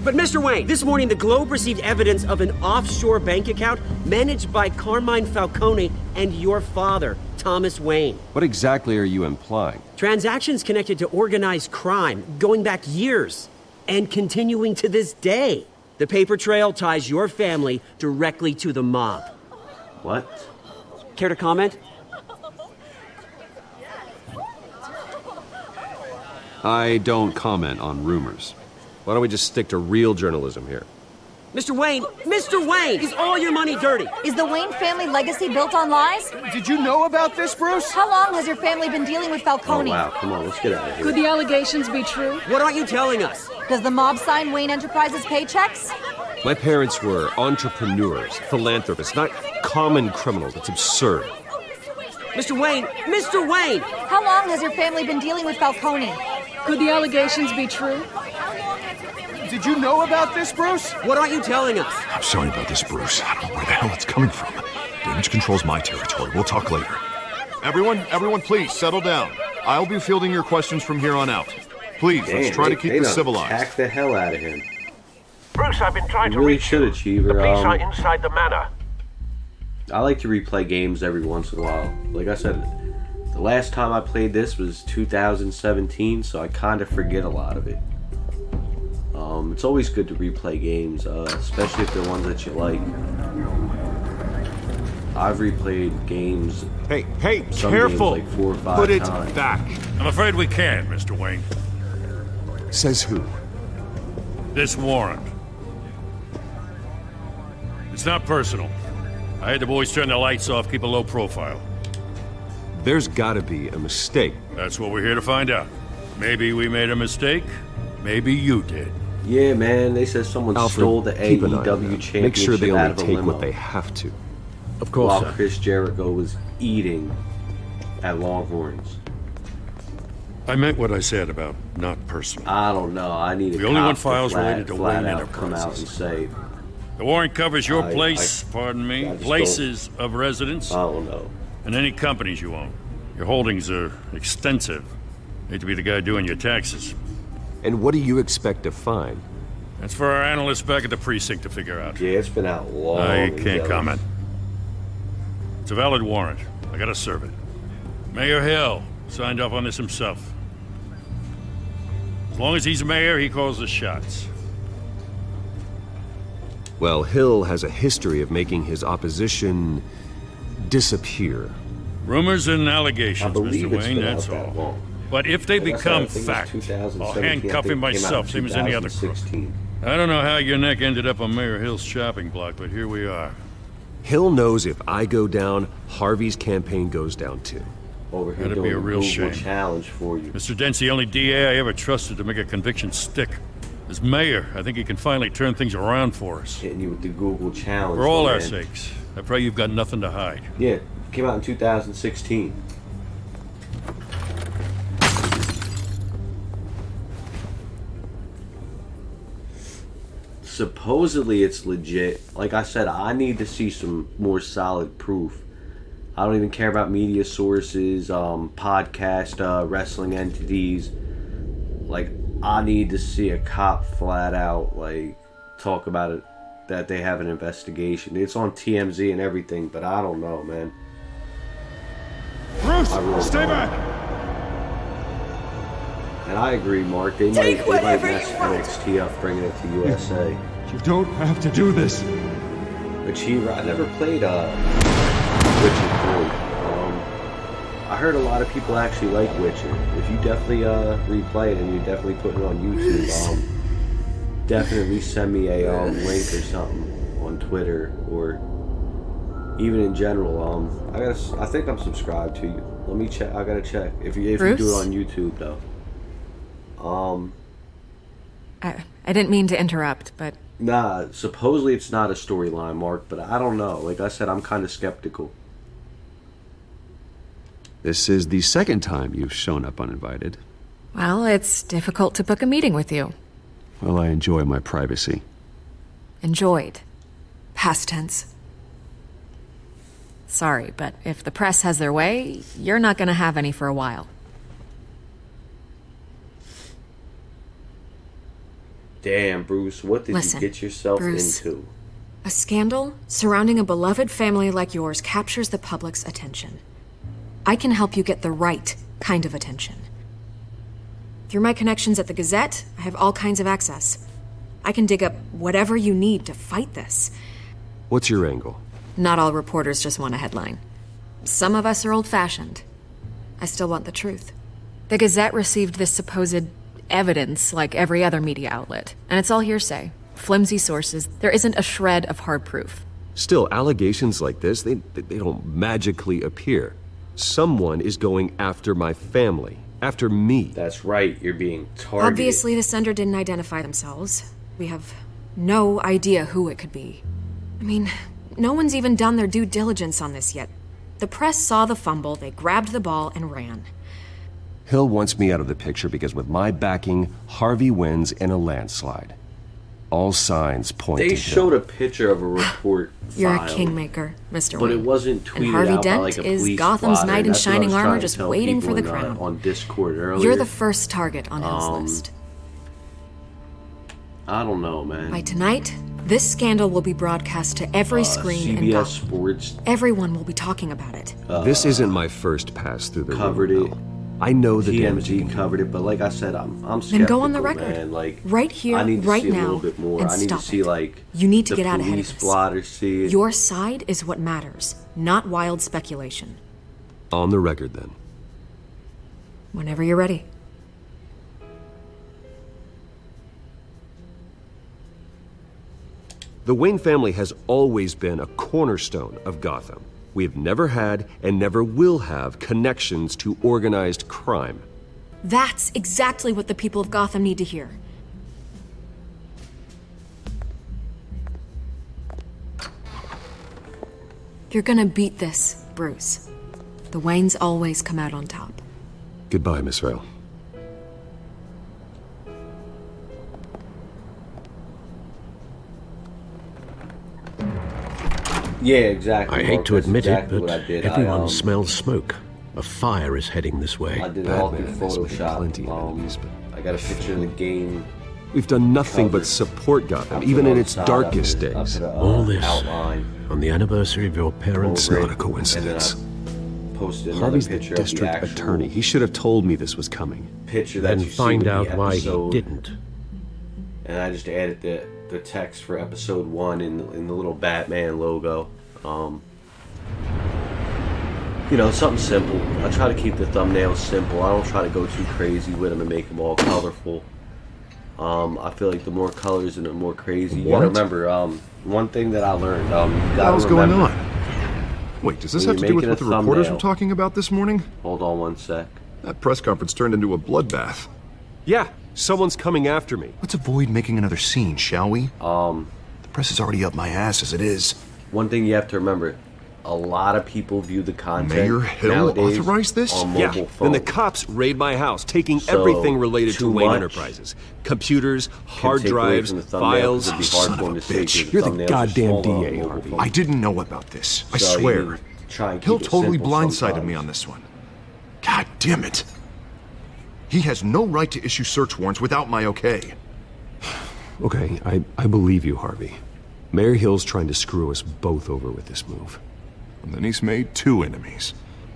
But Mr. Wayne, this morning the Globe received evidence of an offshore bank account managed by Carmine Falcone and your father, Thomas Wayne. What exactly are you implying? Transactions connected to organized crime going back years and continuing to this day. The paper trail ties your family directly to the mob. What? Care to comment? I don't comment on rumors. Why don't we just stick to real journalism here? Mr. Wayne, is all your money dirty? Is the Wayne family legacy built on lies? Did you know about this, Bruce? How long has your family been dealing with Oh, Falcone? wow. Come on, let's get out of here. Could the allegations be true? What aren't you telling us? Does the mob sign Wayne Enterprises paychecks? My parents were entrepreneurs, philanthropists, not common criminals. It's absurd. Mr. Wayne! How long has your family been dealing with Falcone? Could the allegations be true? Did you know about this, Bruce? What aren't you telling us? I'm sorry about this, Bruce. I don't know where the hell it's coming from. Damage control's my territory. We'll talk later. Everyone, please settle down. I'll be fielding your questions from here on out. Please, let's try to keep this civilized. Attack the hell out of him. Bruce, I've been trying You to really reach should, you. Achiever. The police are inside the manor. I like to replay games every once in a while. Like I said, the last time I played this was 2017, so I kind of forget a lot of it. It's always good to replay games, especially if they're ones that you like. I've replayed games. Hey, some careful! Games like 4 or 5 Put it times. back. I'm afraid we can't, Mr. Wayne. Says who? This warrant. It's not personal. I had the boys turn the lights off, keep a low profile. There's gotta be a mistake. That's what we're here to find out. Maybe we made a mistake. Maybe you did. Yeah, man, they said someone Alfred, stole the keep an eye on AEW them. championship Make sure they out only of a take limo. what they have to. Of course, While sir. Chris Jericho was eating at Longhorns. I meant what I said about not personal. I don't know. I need a We only cop want files related to flat Wayne out come out and Enterprises. say, The warrant covers your I place, just places of residence, I don't know. and any companies you own. Your holdings are extensive. Hate to be the guy doing your taxes. And what do you expect to find? That's for our analysts back at the precinct to figure out. Yeah, it's been out long. I and can't jealous. comment. It's a valid warrant. I gotta serve it. Mayor Hill signed off on this himself. As long as he's mayor, he calls the shots. Well, Hill has a history of making his opposition disappear. Rumors and I allegations, believe Mr. it's Wayne, been that's out that all. long. But if they Like I said, become I think it was fact, 2017. I'll I handcuff think him it came out myself, in same as any other crook. 2016. I don't know how your neck ended up on Mayor Hill's chopping block, but here we are. Hill knows if I go down, Harvey's campaign goes down too. Over here That'd doing be a real Google shame. challenge for you. Mr. Dent's the only DA I ever trusted to make a conviction stick. As mayor, I think he can finally turn things around for us. Hitting you with the Google challenge. For all my our man. sakes, I pray you've got nothing to hide. Yeah, it came out in 2016. Supposedly it's legit. Like I said, I need to see some more solid proof. I don't even care about media sources, podcast, wrestling entities. Like, I need to see a cop flat out, like, talk about it, that they have an investigation. It's on TMZ and everything, but I don't know, man. Bruce, I really stay don't. back. And I agree, Mark. They might mess NXT up, bringing it to USA. You don't have to do this. Achiever, I never played Witcher 3. I heard a lot of people actually like Witcher. If you definitely replay it and you definitely put it on YouTube, definitely send me a link or something on Twitter or even in general. I think I'm subscribed to you Let me check. I gotta check. If you do it on YouTube, though. I didn't mean to interrupt, but... Nah, supposedly it's not a storyline, Mark, but I don't know. Like I said, I'm kind of skeptical. This is the second time you've shown up uninvited. Well, it's difficult to book a meeting with you. Well, I enjoy my privacy. Enjoyed. Past tense. Sorry, but if the press has their way, you're not gonna have any for a while. Damn, Bruce, what did Listen, you get yourself Bruce, into? A scandal surrounding a beloved family like yours captures the public's attention. I can help you get the right kind of attention. Through my connections at the Gazette, I have all kinds of access. I can dig up whatever you need to fight this. What's your angle? Not all reporters just want a headline. Some of us are old-fashioned. I still want the truth. The Gazette received this supposed evidence like every other media outlet, and it's all hearsay. Flimsy sources. There isn't a shred of hard proof. Still, allegations like this, they don't magically appear. Someone is going after my family. After me. That's right, you're being targeted. Obviously, the sender didn't identify themselves. We have no idea who it could be. I mean, no one's even done their due diligence on this yet. The press saw the fumble, they grabbed the ball and ran. Hill wants me out of the picture because with my backing, Harvey wins in a landslide. All signs point to They Hill. showed a picture of a report You're filed, a kingmaker, Mr. but Wayne. it wasn't tweeted And Harvey out Dent by like a is police Gotham's blotter. knight in That's what I shining was armor trying to just tell waiting for people the crown. on Discord earlier. You're the first target on Hill's list. I don't know, man. By tonight, this scandal will be broadcast to every screen in CBS Gotham. Sports Everyone will be talking about it. This isn't my first pass through the covered rumor it. mill. I know the damage. TMZ covered it, but like I said, I'm skeptical, Then go on the record. man. Like, Right here, I need to right see a now, little bit more. and I need to stop see it. like You need to the get out ahead of police this. blotter see it. Your side is what matters, not wild speculation. On the record, then. Whenever you're ready. The Wayne family has always been a cornerstone of Gotham. We have never had and never will have connections to organized crime. That's exactly what the people of Gotham need to hear. You're gonna beat this, Bruce. The Waynes always come out on top. Goodbye, Miss Vale. Yeah, exactly. I hate Mark. to That's admit exactly it, what I but did. everyone I, smells smoke. A fire is heading this way. I did it all through Batman has made Photoshop. plenty of enemies, but I got a picture of the game. we've done nothing cover. but support Gotham, I put even it in on its the side, darkest I put days. a, All this outline. on the anniversary of your parents' over it, not a coincidence. And then I posted another Harvey's the picture of the district actual attorney. He should have told me this was coming. picture that Then you see find with the out why he episode. didn't. And I just added the text for episode 1 in the little Batman logo. You know, something simple. I try to keep the thumbnails simple. I don't try to go too crazy with them and make them all colorful. I feel like the more colors and the more crazy. You gotta What? remember, one thing that I learned. You gotta What's going remember, on? Wait, does this when have to you're do with making what a the reporters thumbnail- were talking about this morning? Hold on one sec. That press conference turned into a bloodbath. Yeah, someone's coming after me. Let's avoid making another scene, shall we? The press is already up my ass as it is. One thing you have to remember. A lot of people view the content Mayor Hill nowadays authorized this? on Yeah, mobile then the phones. cops raid my house, taking So, everything related to too Wayne much Enterprises. Computers, Can hard take away drives, from the thumbnail, 'cause files. it'd be hard Son for of them a to see, 'cause bitch. You're the thumbnails are goddamn smaller on DA, mobile Harvey. phones. I didn't know about this. I So you swear. need to try and Hill keep it totally simple blindsided sometimes. me on this one. God damn it. He has no right to issue search warrants without my okay. Okay, I believe you, Harvey. Mayor Hill's trying to screw us both over with this move. And then he's made 2 enemies.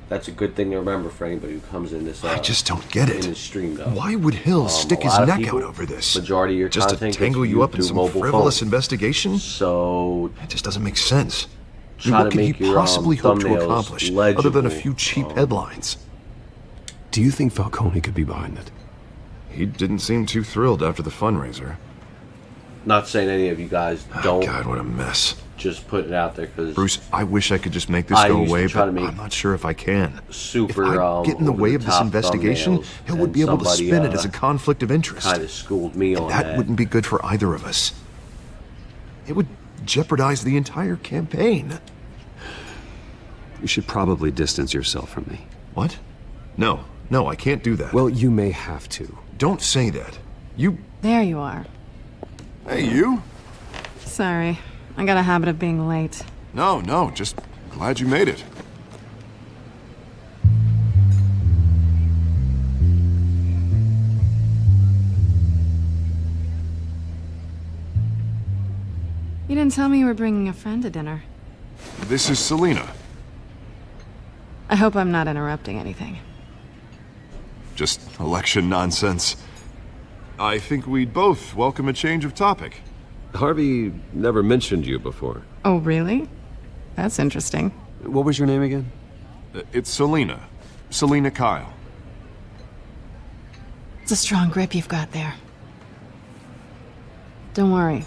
That's a good thing to remember for anybody who comes in this. I just don't get it. In the stream, though. Why would Hill stick a his lot of neck people, out over this? Majority of your Just to content tangle gets you up in viewed some through mobile frivolous phones. investigation? So it just doesn't make sense. Try what to could he make your possibly hope to thumbnails accomplish other than a legible. few cheap headlines? Do you think Falcone could be behind it? He didn't seem too thrilled after the fundraiser. Not saying any of you guys don't. God, what a mess. just putting it out there because Bruce, I wish I could just make this go away, but I'm not sure if I can. super. If I get in the way of this investigation, thumbnails, Hill would be able to spin it as a conflict of interest. Kind of schooled me on That wouldn't be good for either of us. It would jeopardize the entire campaign. You should probably distance yourself from me. What? No, I can't do that. Well, you may have to. Don't say that. There you are. Hey, you? Sorry. I got a habit of being late. No, just glad you made it. You didn't tell me you were bringing a friend to dinner. This is Selina. I hope I'm not interrupting anything. Just election nonsense. I think we'd both welcome a change of topic. Harvey never mentioned you before. Oh, really? That's interesting. What was your name again? It's Selina. Selina Kyle. It's a strong grip you've got there. Don't worry.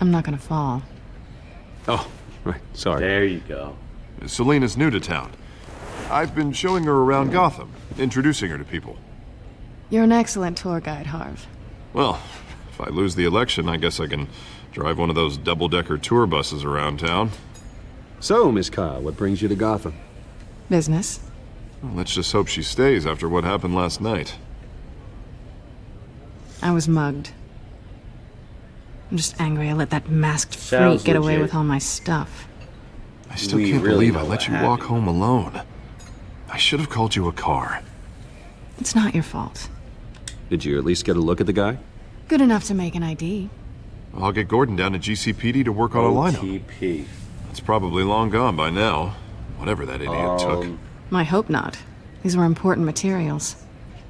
I'm not gonna fall. Oh, right. Sorry. There you go. Selina's new to town. I've been showing her around Gotham, introducing her to people. You're an excellent tour guide, Harv. Well, if I lose the election, I guess I can drive one of those double-decker tour buses around town. So, Miss Kyle, what brings you to Gotham? Business. Well, let's just hope she stays after what happened last night. I was mugged. I'm just angry I let that masked Sounds freak get away legit. with all my stuff. I still can't believe I let you walk home alone. I should have called you a car. It's not your fault. Did you at least get a look at the guy? Good enough to make an ID. I'll get Gordon down to GCPD to work on a lineup. OTP. It's probably long gone by now. Whatever that idiot took. I hope not. These were important materials.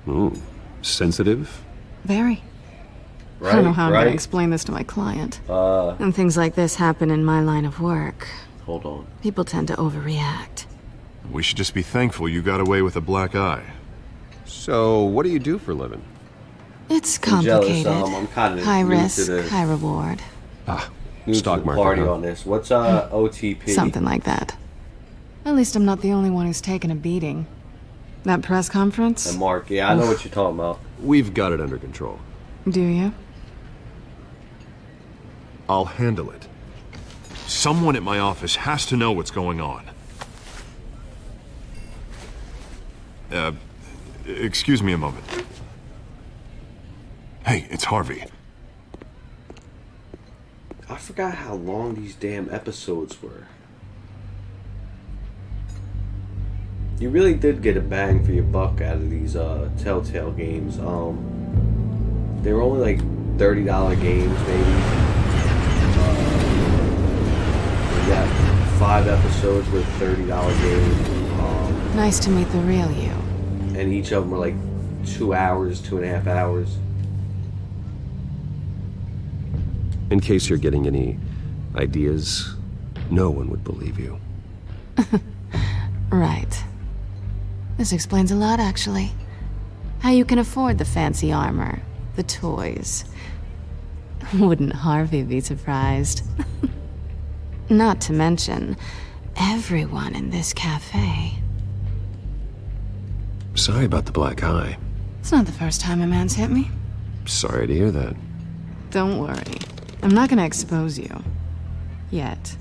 Ooh, sensitive? Very. I don't know how I'm going to explain this to my client. And things like this happen in my line of work. Hold on. People tend to overreact. We should just be thankful you got away with a black eye. So, what do you do for a living? It's I'm jealous, complicated. I'm kind of High new risk, to the, high reward. new stock to the market, party huh? on this. What's OTP? Something like that. At least I'm not the only one who's taken a beating. That press conference? And Mark, yeah, I know what you're talking about. We've got it under control. Do you? I'll handle it. Someone at my office has to know what's going on. Excuse me a moment. Hey, it's Harvey. I forgot how long these damn episodes were. You really did get a bang for your buck out of these Telltale games. They were only like $30 games, maybe. We got 5 episodes with $30 games. Nice to meet the real you. And each of them were like 2 hours, 2.5 hours. In case you're getting any ideas, no one would believe you. Right. This explains a lot, actually. How you can afford the fancy armor, the toys. Wouldn't Harvey be surprised? Not to mention, everyone in this cafe. Sorry about the black eye. It's not the first time a man's hit me. Sorry to hear that. Don't worry. I'm not gonna expose you. Yet.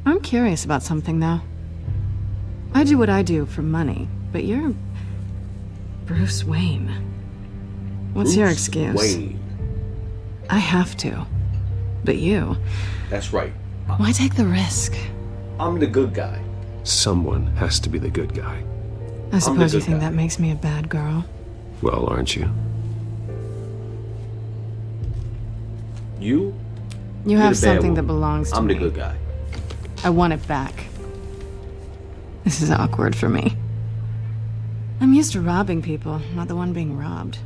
I'm curious about something, though. I do what I do for money, but you're Bruce Wayne. What's your excuse? Wayne. I have to. But you... That's right. Why take the risk? I'm the good guy. Someone has to be the good guy. I suppose you think that makes me a bad girl. Well, aren't you? You? You have something that belongs to me. I'm the good guy. I want it back. This is awkward for me. I'm used to robbing people, not the one being robbed.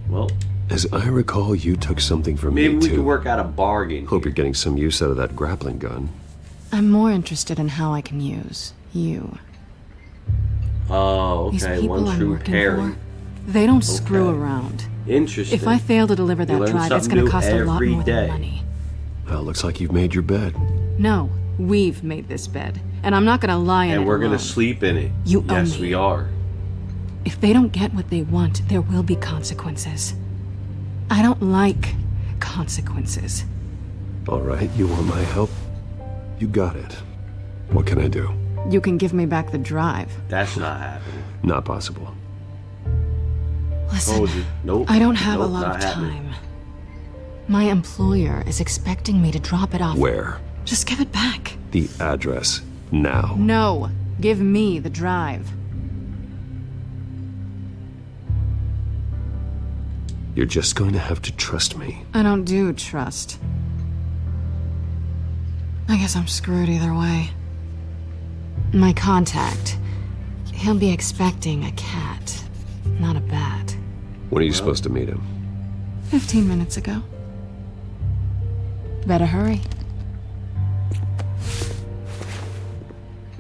Well, as I recall, you took something from me, too. Maybe we could work out a bargain. Hope you're getting some use out of that grappling gun. I'm more interested in how I can use you. Oh, These okay. people One I'm true working pairing. for, they don't screw around. Interesting. If I fail to deliver You that learn drive, it's something going to new cost a lot every more day. than money. Well, looks like you've made your bed. No, we've made this bed. And I'm not gonna lie in it And we're gonna alone. sleep in it. You owe Yes, me. we are. If they don't get what they want, there will be consequences. I don't like consequences. All right, you want my help? You got it. What can I do? You can give me back the drive. That's not happening. Not possible. Listen, Told you. Nope. I don't have Nope, a lot not of happening. time. My employer is expecting me to drop it off. Where? Just give it back. The address. Now. No, give me the drive. You're just going to have to trust me. I don't do trust. I guess I'm screwed either way. My contact, he'll be expecting a cat, not a bat. When are you supposed to meet him? 15 minutes ago. Better hurry.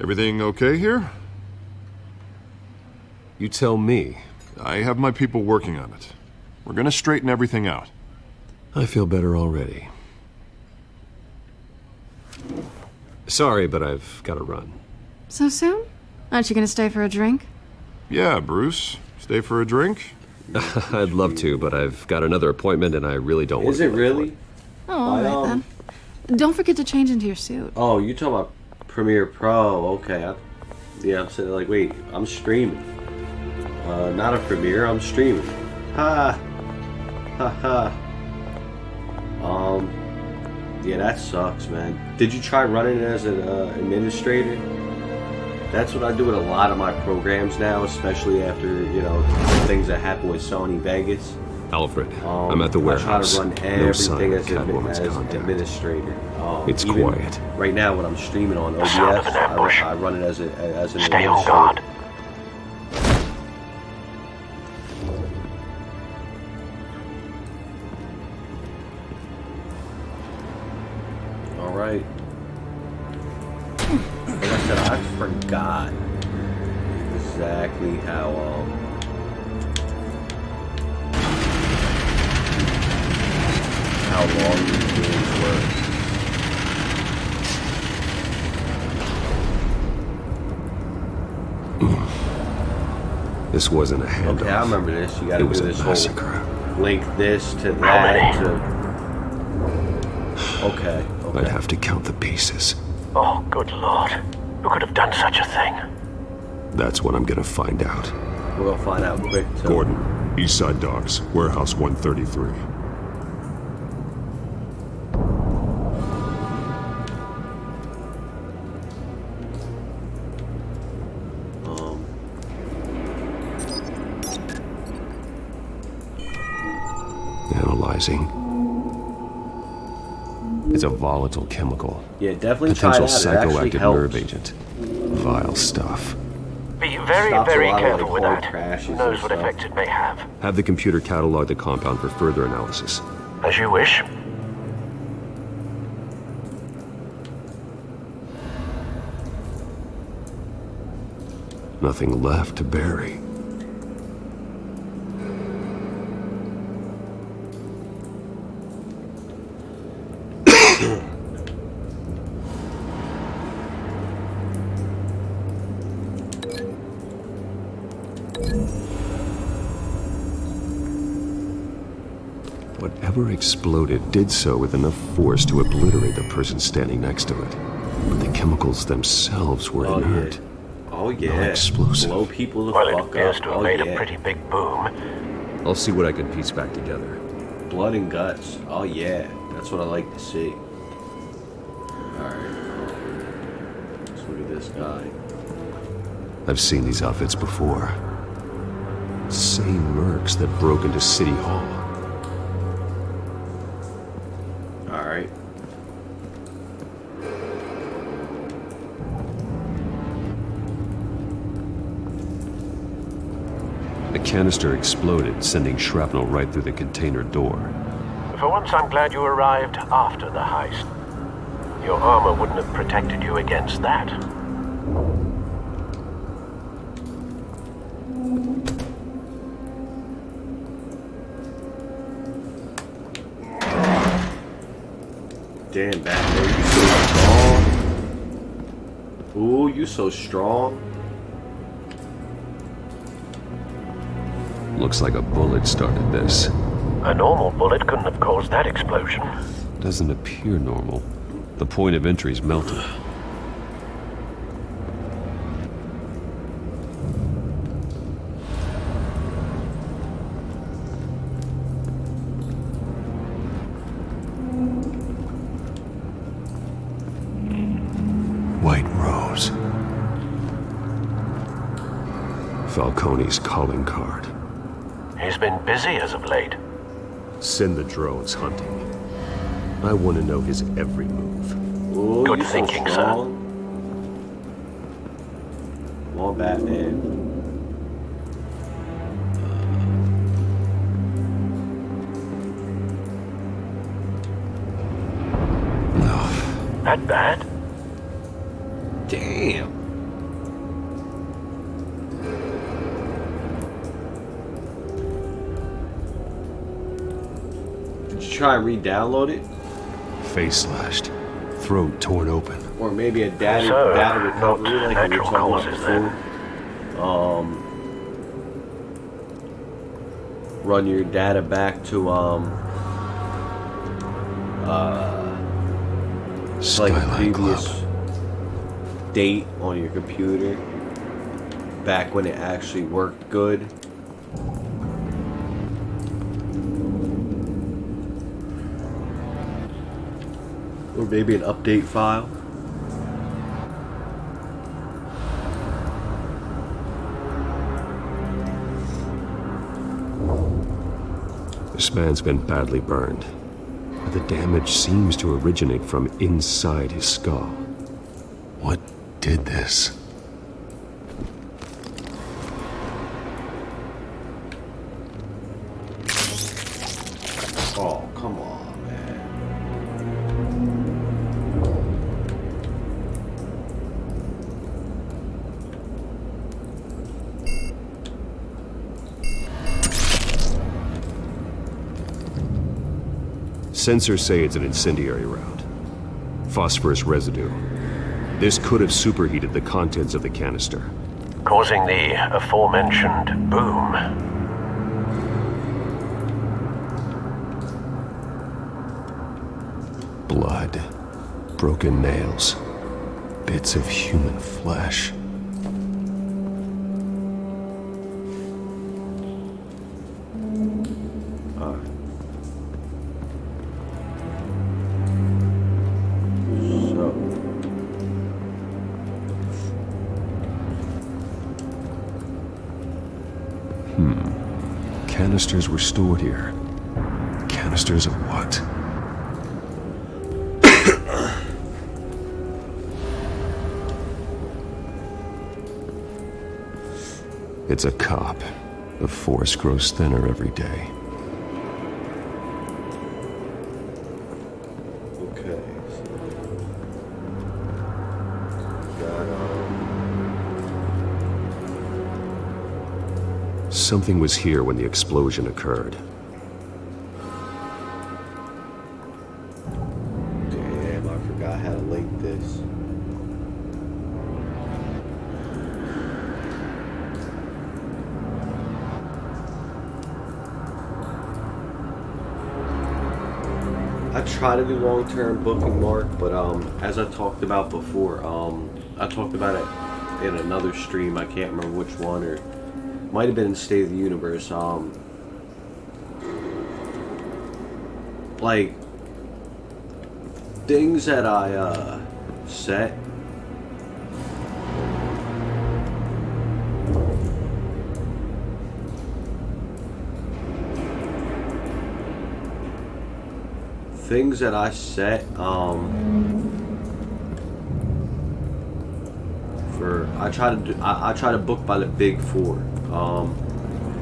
Everything okay here? You tell me. I have my people working on it. We're gonna straighten everything out. I feel better already. Sorry, but I've got to run. So soon? Aren't you gonna stay for a drink? Yeah, Bruce. Stay for a drink? I'd love to, but I've got another appointment and I really don't want Is to. it really? Oh, all right then. Don't forget to change into your suit. Oh, you talking about Premiere Pro? Okay. Yeah, I'm saying like, wait, I'm streaming. Not a Premiere, I'm streaming. Ha, ha, ha. Yeah, that sucks, man. Did you try running it as an administrator? That's what I do with a lot of my programs now, especially after, you know, things that happen with Sony Vegas. Alfred, I'm at the warehouse. I try to run No sign everything of as, Catwoman's as contact. administrator. It's even quiet. Right now, when I'm streaming on OBS, I run it as an Stay on administrator. guard. All right. Like I said, I forgot exactly how long these games were. This wasn't a handoff. Okay, I remember this. You gotta It was do a this massacre. whole link this to that to. Okay. I'd have to count the pieces. Oh, good lord. Who could have done such a thing? That's what I'm gonna find out. We're gonna find out quick. Too. Gordon, Eastside Docks, Warehouse 133. Analyzing. It's a volatile chemical. Yeah, definitely try Potential that. It actually psychoactive helps. nerve agent. Vile stuff. Be very, Stops a very lot of, careful like, with hard that. crashes Who and knows what stuff. effects it may have. Have the computer catalog the compound for further analysis. As you wish. Nothing left to bury. Whatever exploded did so with enough force to obliterate the person standing next to it. But the chemicals themselves were inert. Oh yeah. Not explosive. Blow people the Well, it fuck appears up. to have Oh made yeah. a pretty big boom. I'll see what I can piece back together. Blood and guts. Oh yeah. That's what I like to see. Alright. Let's look at this guy. I've seen these outfits before. Same mercs that broke into City Hall. Alright. A canister exploded, sending shrapnel right through the container door. For once, I'm glad you arrived after the heist. Your armor wouldn't have protected you against that. Damn, Batman, you so strong. Ooh, you so strong. Looks like a bullet started this. A normal bullet couldn't have caused that explosion. Doesn't appear normal. The point of entry's melted. White Rose. Falcone's calling card. He's been busy as of late. Send the drones hunting. I want to know his every move. Ooh, Good you so thinking, sir. strong. Come on, Batman. That bad? Damn. Did you try and re-download it? Face slashed. Throat torn open. Or maybe a data So, recovery, not like we were natural talking about causes, before. Run your data back to like the previous date on your computer, back when it actually worked good. Or maybe an update file. This man's been badly burned. But the damage seems to originate from inside his skull. What did this? Oh, come on, man. Sensors say it's an incendiary round. Phosphorus residue. This could have superheated the contents of the canister. Causing the aforementioned boom. Blood. Broken nails. Bits of human flesh. Canisters were stored here. Canisters of what? It's a cop. The force grows thinner every day. Okay. Something was here when the explosion occurred. Damn, I forgot how to link this. I try to do long-term booking, Mark, but as I talked about before, I talked about it in another stream. I can't remember which one, or might have been in State of the Universe. Like things that I set. Things that I set for I try to book by the big four.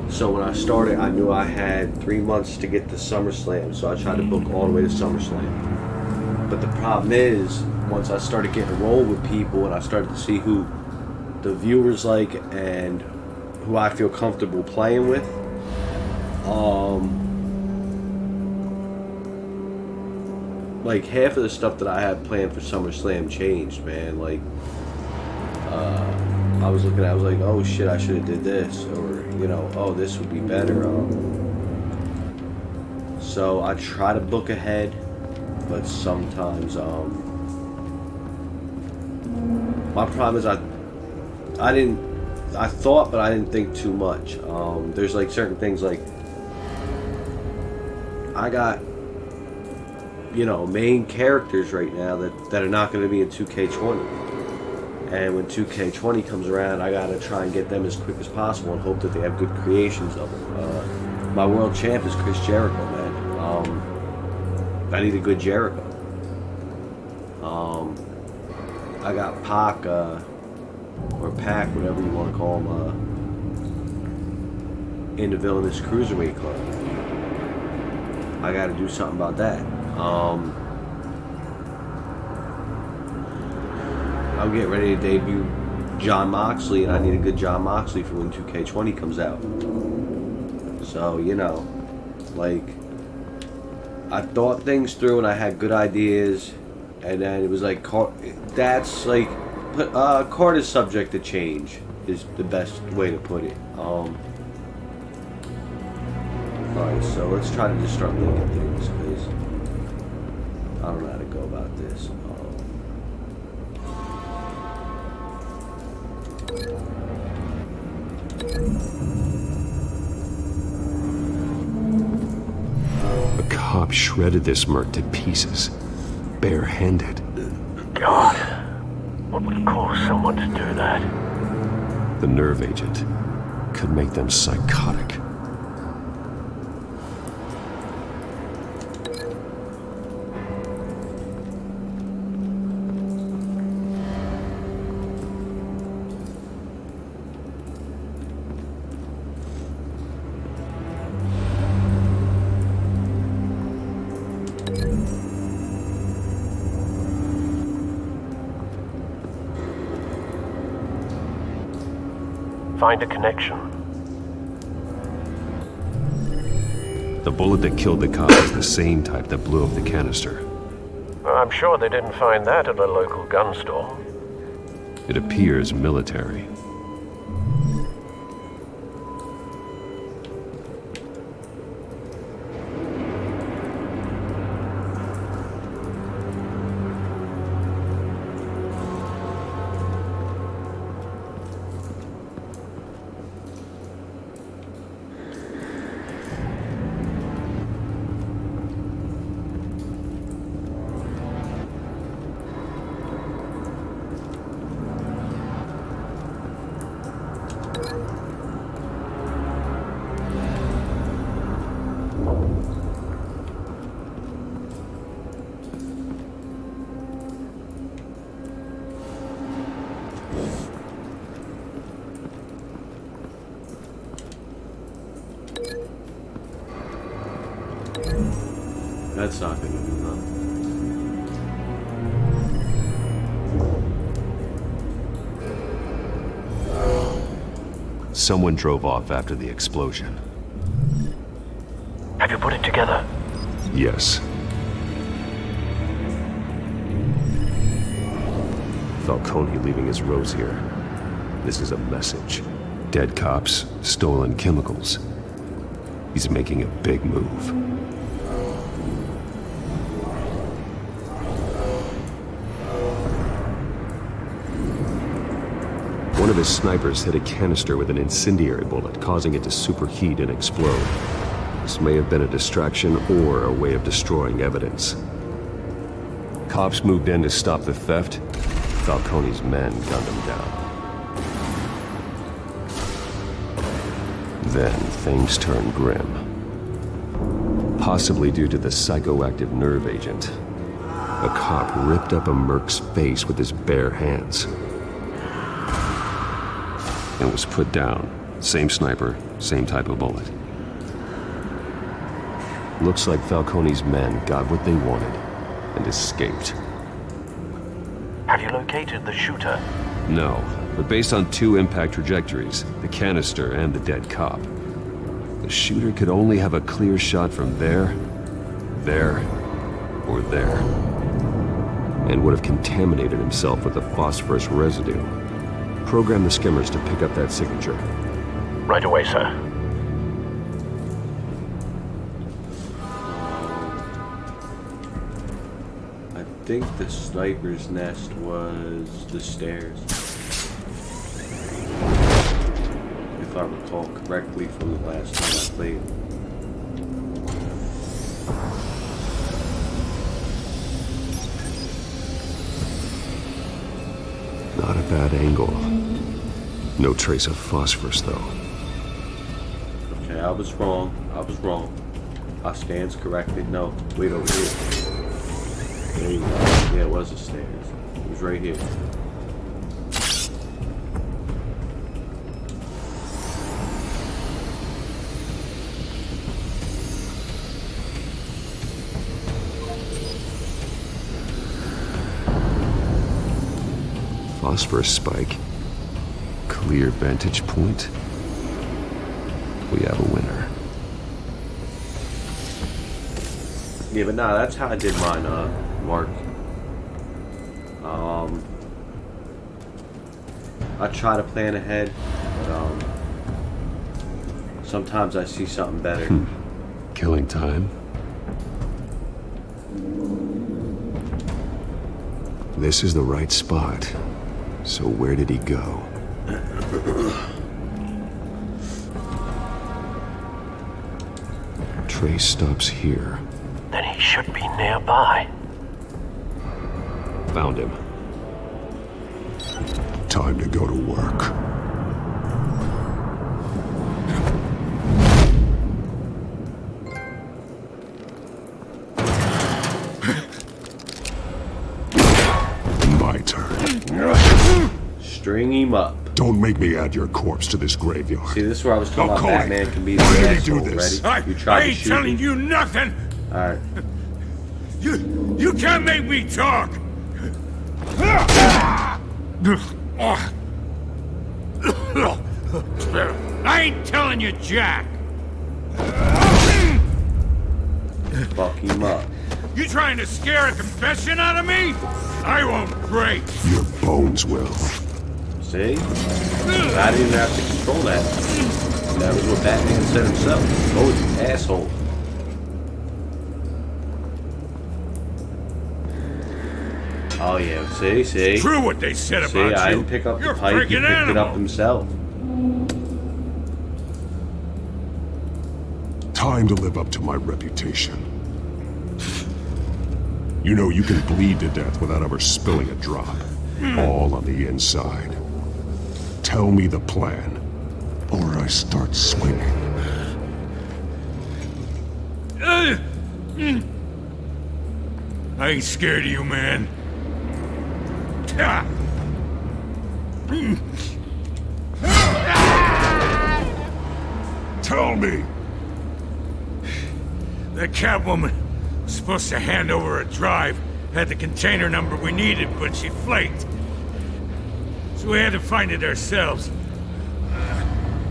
So when I started, I knew I had 3 months to get to SummerSlam, so I tried to book all the way to SummerSlam. But the problem is, once I started getting rolled with people and I started to see who the viewers like and who I feel comfortable playing with, like half of the stuff that I had planned for SummerSlam changed, man. Like, I was looking at, I was like, oh shit, I should have did this, or you know, oh, this would be better. So I try to book ahead, but sometimes my problem is I thought, but I didn't think too much. There's like certain things, like I got, you know, main characters right now that are not going to be in 2K20. And when 2K20 comes around, I gotta try and get them as quick as possible and hope that they have good creations of them. My world champ is Chris Jericho, man. I need a good Jericho. I got Pac, or Pac, whatever you want to call him, in the Villainous Cruiserweight Club. I gotta do something about that. I'm getting ready to debut John Moxley, and I need a good John Moxley for when 2K20 comes out. So, you know, like, I thought things through and I had good ideas, and then it was like, that's like, card is subject to change, is the best way to put it. Alright, so let's try to just start linking things, because I don't know how to go about this. A cop shredded this merc to pieces, barehanded. God, what would cause someone to do that? The nerve agent could make them psychotic. Find a connection. The bullet that killed the cop is the same type that blew up the canister. I'm sure they didn't find that at a local gun store. It appears military. That's not going to do nothing. Someone drove off after the explosion. Have you put it together? Yes. Falcone leaving his rose here. This is a message. Dead cops, stolen chemicals. He's making a big move. One of his snipers hit a canister with an incendiary bullet, causing it to superheat and explode. This may have been a distraction or a way of destroying evidence. Cops moved in to stop the theft. Falcone's men gunned him down. Then things turned grim. Possibly due to the psychoactive nerve agent. A cop ripped up a merc's face with his bare hands. And was put down. Same sniper, same type of bullet. Looks like Falcone's men got what they wanted and escaped. Have you located the shooter? No, but based on two impact trajectories, the canister and the dead cop, the shooter could only have a clear shot from there, or there, and would have contaminated himself with the phosphorus residue. Program the skimmers to pick up that signature. Right away, sir. I think the sniper's nest was the stairs. If I recall correctly from the last time I played. Not a bad angle. No trace of phosphorus, though. Okay, I was wrong. I stands corrected. No, wait over here. There you go. Yeah, it was the stairs. It was right here. Phosphorus spike. Clear vantage point. We have a winner. Yeah, but nah, that's how I did mine, Mark. I try to plan ahead, but sometimes I see something better. Killing time. This is the right spot. So where did he go? Trace stops here. Then he should be nearby. Found him. Time to go to work. My turn. String him up. Don't make me add your corpse to this graveyard. See, this is where I was talking about Cody, Batman can be the why did he asshole, do this? ready? You tried I to ain't shoot telling me. you nothing. Alright. You can't make me talk. I ain't telling you, Jack. Fuck him up. You trying to scare a confession out of me? I won't break. Your bones will. See? I didn't have to control that. That was what Batman said himself. Oh, you asshole. Oh yeah, see? True what they said See, about I you. didn't pick up You're the a pipe, he freaking picked it up animal. himself. Time to live up to my reputation. You know you can bleed to death without ever spilling a drop. All on the inside. Tell me the plan, or I start swinging. I ain't scared of you, man. Tell me! That Catwoman was supposed to hand over a drive, had the container number we needed, but she flaked. So we had to find it ourselves.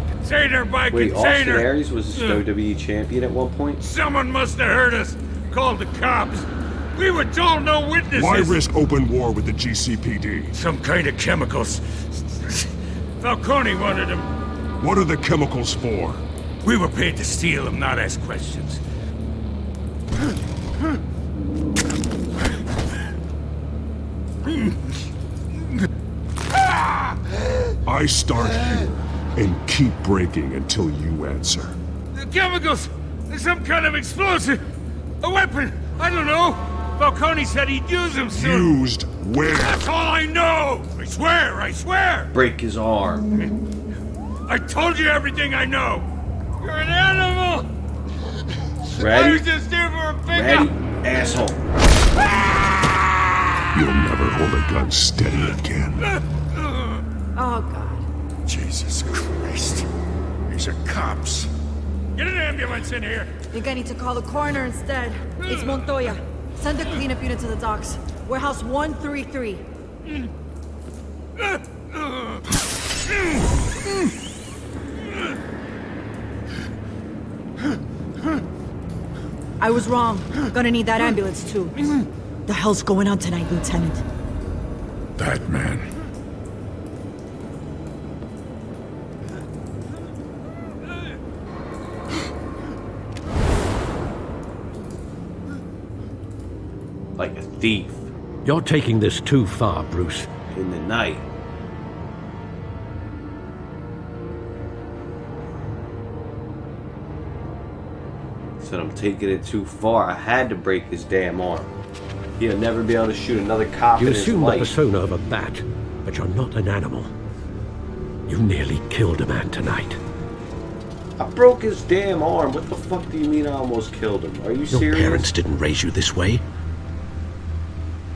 Container by Wait, Austin container. Aries was a WWE champion at one point? Someone must have heard us. Called the cops. We were told no witnesses. Why risk open war with the GCPD? Some kind of chemicals. Falcone wanted them. What are the chemicals for? We were paid to steal them, not ask questions. I start here and keep breaking until you answer. The chemicals! There's some kind of explosive! A weapon! I don't know! Falcone said he'd use them soon! Used where? That's all I know! I swear! Break his arm. I told you everything I know! You're an animal! I Ready? was just here for a Ready? pickup! Asshole. You'll never hold a gun steady again. Oh, God. Jesus Christ. These are cops. Get an ambulance in here! Think I need to call the coroner instead. It's Montoya. Send the cleanup unit to the docks. Warehouse 133. I was wrong. Gonna need that ambulance, too. The hell's going on tonight, Lieutenant? That man. Like a thief. You're taking this too far, Bruce. In the night. Said I'm taking it too far. I had to break his damn arm. He'll never be able to shoot another cop You in his assume the life. persona of a bat, but you're not an animal. You nearly killed a man tonight. I broke his damn arm. What the fuck do you mean I almost killed him? Are you Your serious? parents didn't raise you this way.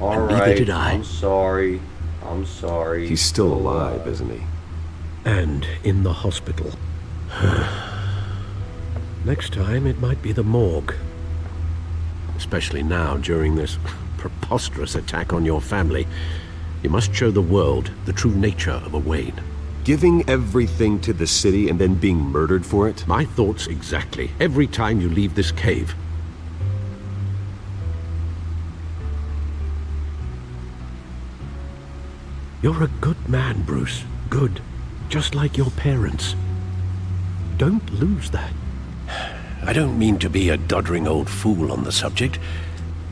All and right. neither did I. I'm sorry. I'm sorry. He's still alive, isn't he? And in the hospital. Next time, it might be the morgue. Especially now, during this preposterous attack on your family. You must show the world the true nature of a Wayne. Giving everything to the city and then being murdered for it? My thoughts exactly. Every time you leave this cave. You're a good man, Bruce. Good. Just like your parents. Don't lose that. I don't mean to be a doddering old fool on the subject.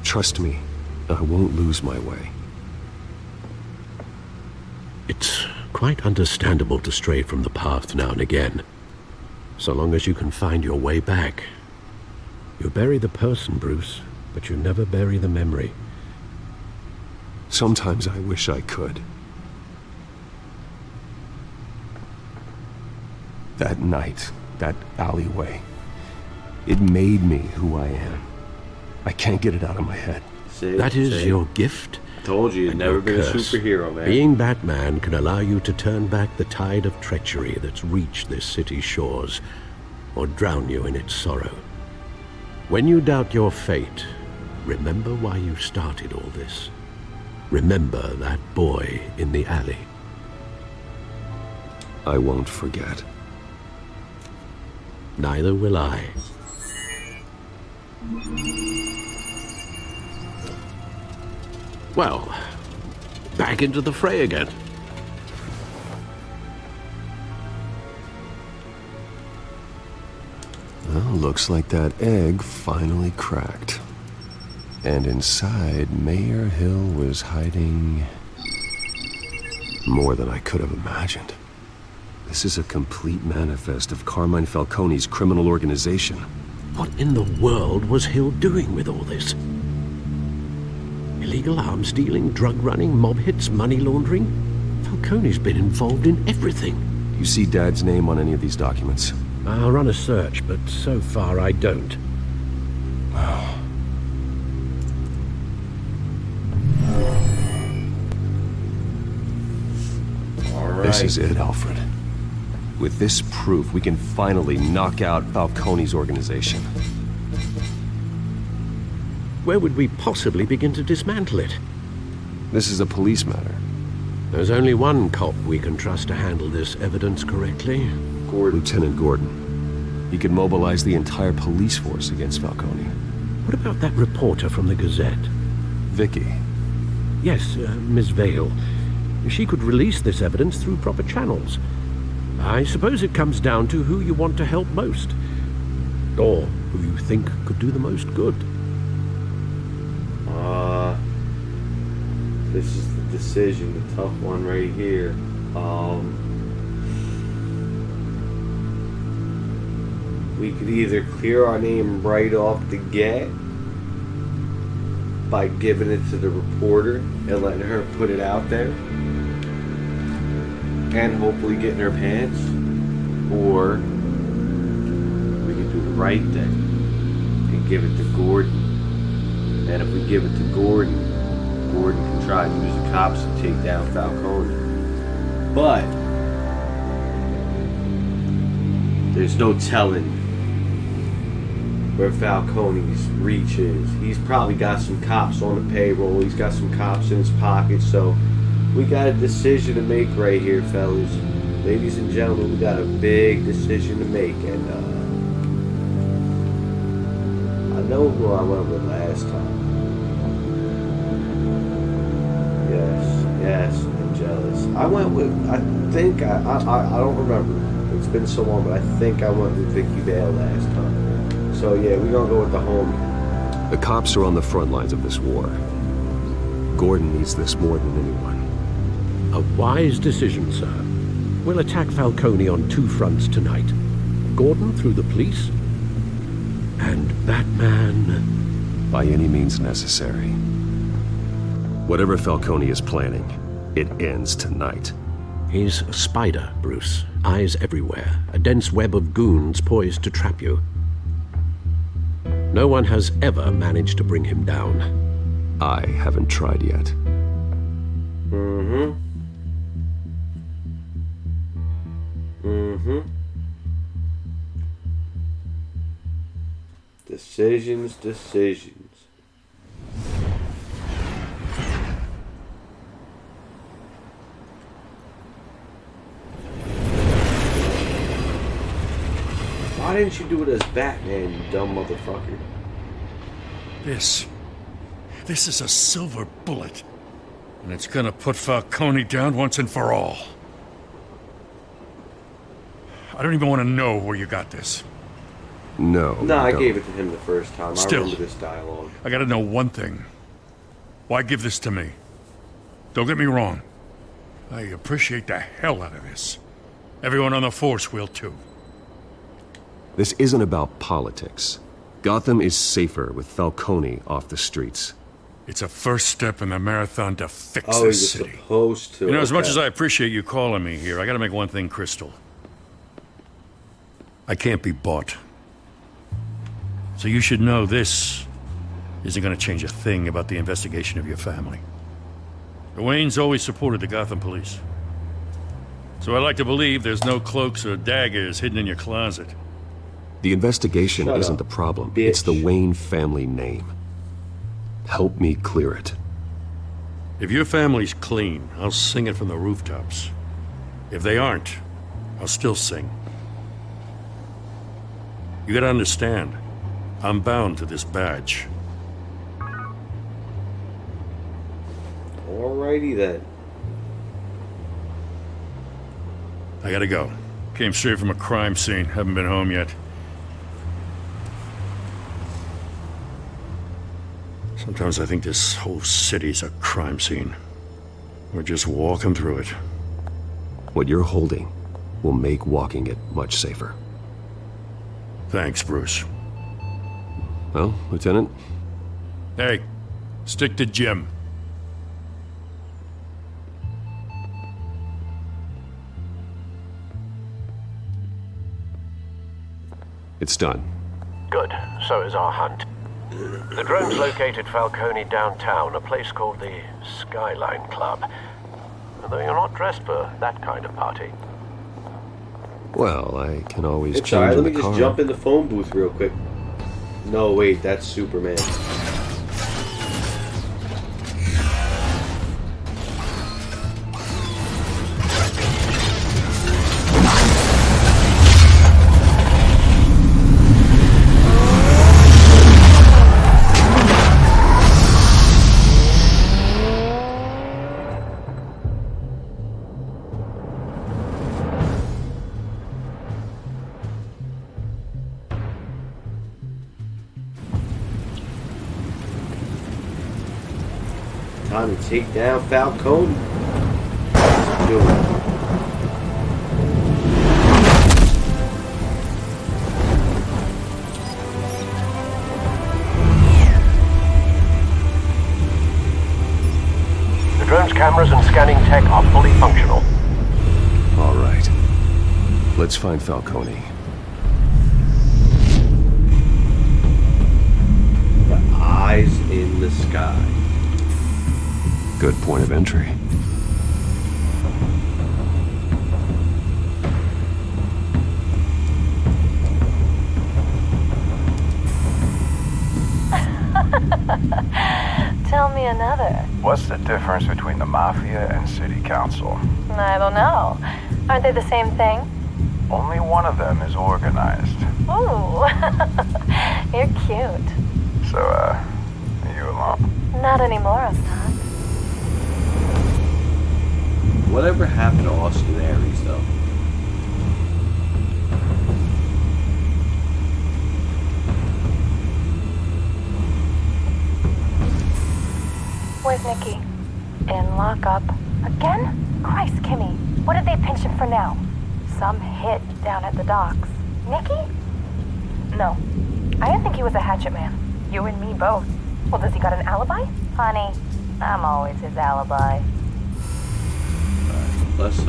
Trust me, I won't lose my way. It's quite understandable to stray from the path now and again. So long as you can find your way back. You bury the person, Bruce, but you never bury the memory. Sometimes I wish I could. That night, that alleyway, it made me who I am. I can't get it out of my head. That is your gift? Told you, you've never been a curse. superhero, man. Being Batman can allow you to turn back the tide of treachery that's reached this city's shores, or drown you in its sorrow. When you doubt your fate, remember why you started all this. Remember that boy in the alley. I won't forget. Neither will I. Well, back into the fray again. Well, looks like that egg finally cracked. And inside, Mayor Hill was hiding more than I could have imagined. This is a complete manifest of Carmine Falcone's criminal organization. What in the world was Hill doing with all this? Illegal arms dealing, drug running, mob hits, money laundering? Falcone's been involved in everything. You see Dad's name on any of these documents? I'll run a search, but so far I don't. All right. This is it, Alfred. With this proof, we can finally knock out Falcone's organization. Where would we possibly begin to dismantle it? This is a police matter. There's only one cop we can trust to handle this evidence correctly. Lieutenant Gordon. He could mobilize the entire police force against Falcone. What about that reporter from the Gazette? Vicky. Yes, Miss Vale. She could release this evidence through proper channels. I suppose it comes down to who you want to help most. Or who you think could do the most good. This is the decision, the tough one right here. We could either clear our name right off the get by giving it to the reporter and letting her put it out there and hopefully getting her pants, or we could do the right thing and give it to Gordon. And if we give it to Gordon, Gordon can try to use the cops to take down Falcone. But there's no telling where Falcone's reach is. He's probably got some cops on the payroll. He's got some cops in his pocket. So we got a decision to make right here, fellas. Ladies and gentlemen, we got a big decision to make. And I know who I went with last time. Yes, I'm jealous. I went with, I think, I don't remember. It's been so long, but I think I went with Vicky Vale last time. So yeah, we're gonna go with the homie. The cops are on the front lines of this war. Gordon needs this more than anyone. A wise decision, sir. We'll attack Falcone on 2 fronts tonight. Gordon through the police, and Batman... By any means necessary. Whatever Falcone is planning, it ends tonight. He's a spider, Bruce. Eyes everywhere. A dense web of goons poised to trap you. No one has ever managed to bring him down. I haven't tried yet. Decisions. Why didn't you do it as Batman, you dumb motherfucker? This is a silver bullet. And it's gonna put Falcone down once and for all. I don't even want to know where you got this. No. No, I gave it to him the first time. Still, I remember this dialogue. I gotta know one thing. Why give this to me? Don't get me wrong. I appreciate the hell out of this. Everyone on the force will too. This isn't about politics. Gotham is safer with Falcone off the streets. It's a first step in the marathon to fix Oh, this you're city. supposed to. You know, as much okay. as I appreciate you calling me here, I gotta make one thing crystal. I can't be bought. So you should know this isn't gonna change a thing about the investigation of your family. The Waynes always supported the Gotham police. So I like to believe there's no cloaks or daggers hidden in your closet. The investigation Shut isn't up, the problem. bitch. It's the Wayne family name. Help me clear it. If your family's clean, I'll sing it from the rooftops. If they aren't, I'll still sing. You gotta understand, I'm bound to this badge. Alrighty then. I gotta go. Came straight from a crime scene. Haven't been home yet. Sometimes I think this whole city's a crime scene. We're just walking through it. What you're holding will make walking it much safer. Thanks, Bruce. Well, Lieutenant? Hey, stick to Jim. It's done. Good. So is our hunt. The drones located Falcone downtown, a place called the Skyline Club. Though you're not dressed for that kind of party. Well, I can always It's change alright, in let me the just car. jump in the phone booth real quick. No, wait, that's Superman. Time to take down Falcone. Let's do it. The drone's cameras and scanning tech are fully functional. All right. Let's find Falcone. The eyes in the sky. Good point of entry. Tell me another. What's the difference between the Mafia and City Council? I don't know. Aren't they the same thing? Only one of them is organized. Ooh, you're cute. So, are you alone? Not anymore, I'm not. Whatever happened to Austin Aries, though? Where's Nikki? In lockup. Again? Christ, Kimmy. What did they pinch him for now? Some hit down at the docks. Nikki? No. I didn't think he was a hatchet man. You and me both. Well, does he got an alibi? Honey, I'm always his alibi. Let's,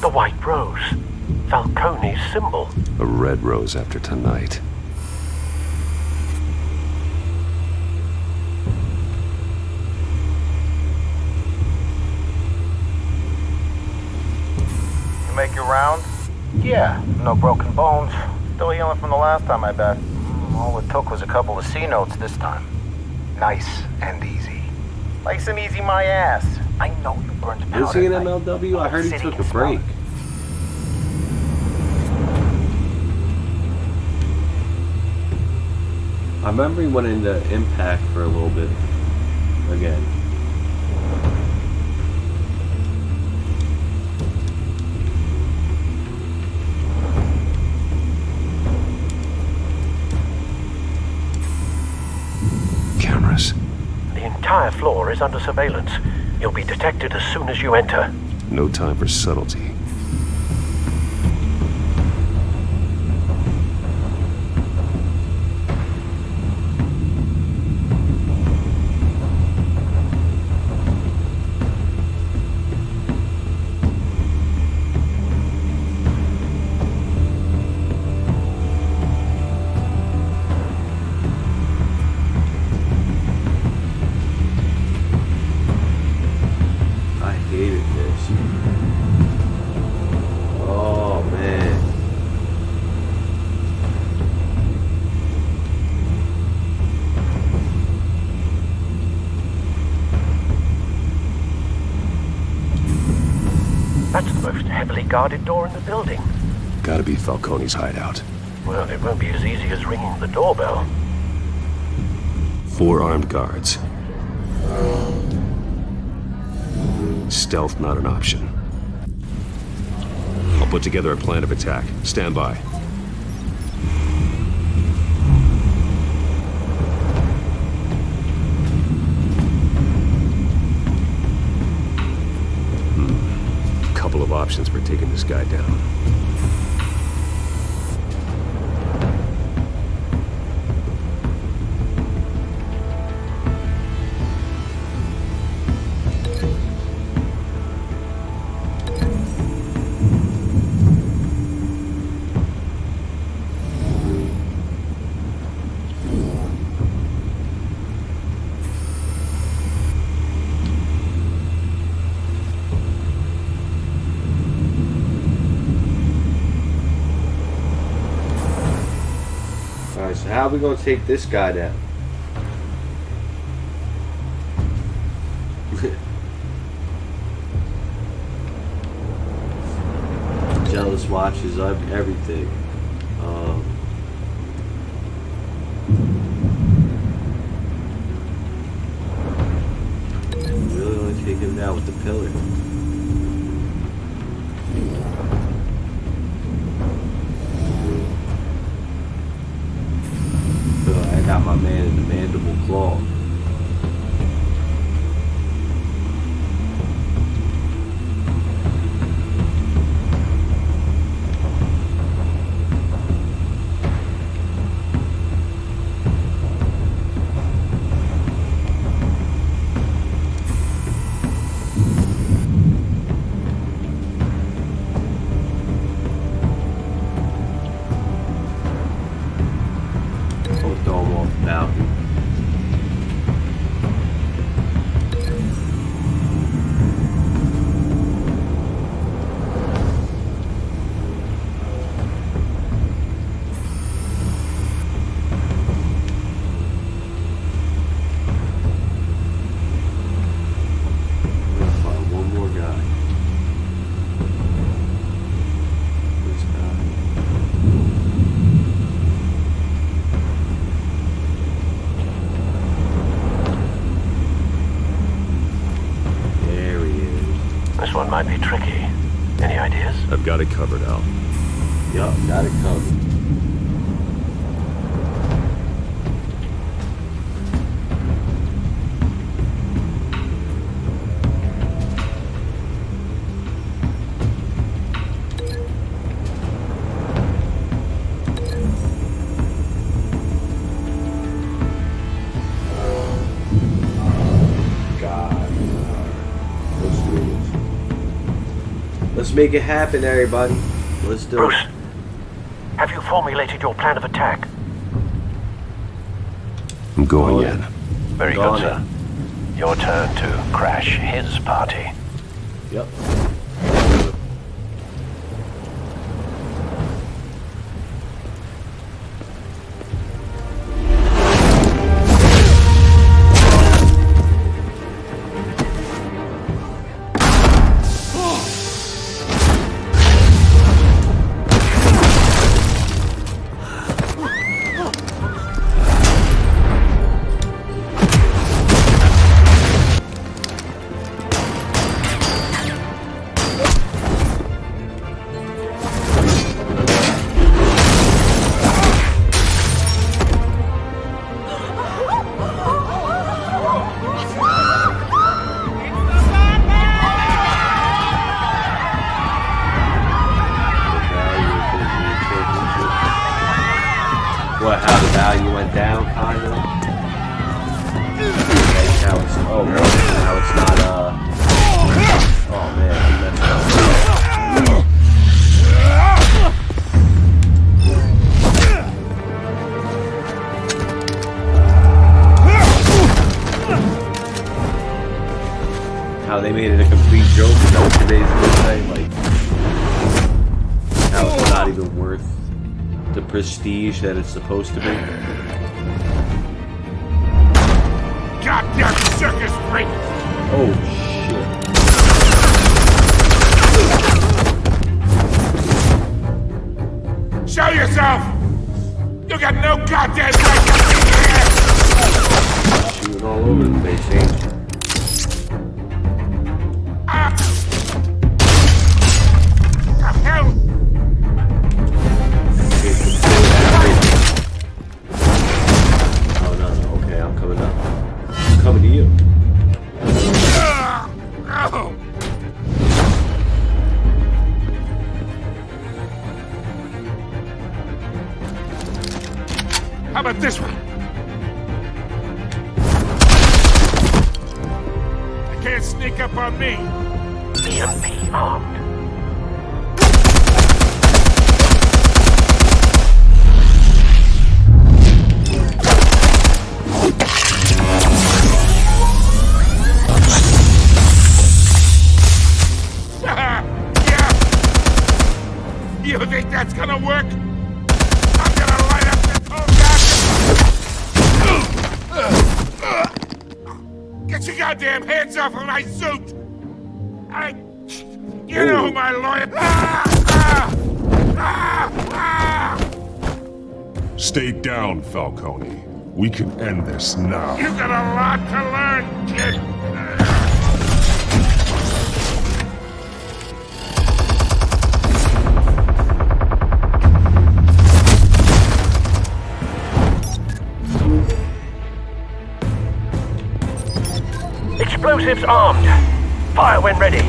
The white rose. Falcone's symbol. A red rose after tonight. You make your round? Yeah, no broken bones. Still healing from the last time, I bet. All it took was a couple of C notes this time. Nice and easy. Nice and easy, my ass. I know you burned powder. is he in MLW? I heard he took a break. I remember he went into Impact for a little bit again. Cameras. The entire floor is under surveillance. You'll be detected as soon as you enter. No time for subtlety. I hated this. Oh, man. That's the most heavily guarded door in the building. Gotta be Falcone's hideout. Well, it won't be as easy as ringing the doorbell. 4 armed guards. Stealth not an option. I'll put together a plan of attack. Stand by. Couple of options for taking this guy down. Alright, so how are we going to take this guy down? Jealous watches up everything. Really want to take him down with the pillar. I got my man in the mandible claw. one might be tricky. Any ideas? I've got it covered, Al. Yup, got it covered. Let's make it happen, everybody. Let's do Bruce, it. have you formulated your plan of attack? I'm going in. Very good, sir. Your turn to crash his party. Yep. What, how the value went down, kind of? Like how it's, oh, how it's not, oh man, he messed up. How they made it a complete joke, is that what today's gonna say? Like, how it's not even worth the prestige that it's supposed to be. Goddamn circus freak! Oh shit. Show yourself! You got no goddamn right to be here! Shooting all over the place, ain't you? The hell? Oh no, okay, I'm coming up. I'm coming to you. How about this one? You can't sneak up on me. EMP armed. You think that's gonna work? I'm gonna light up this whole goddamn... Get your goddamn hands off of my suit! You know who my lawyer... Stay down, Falcone. We can end this now. You got a lot to learn, kid! Explosives armed. Fire when ready.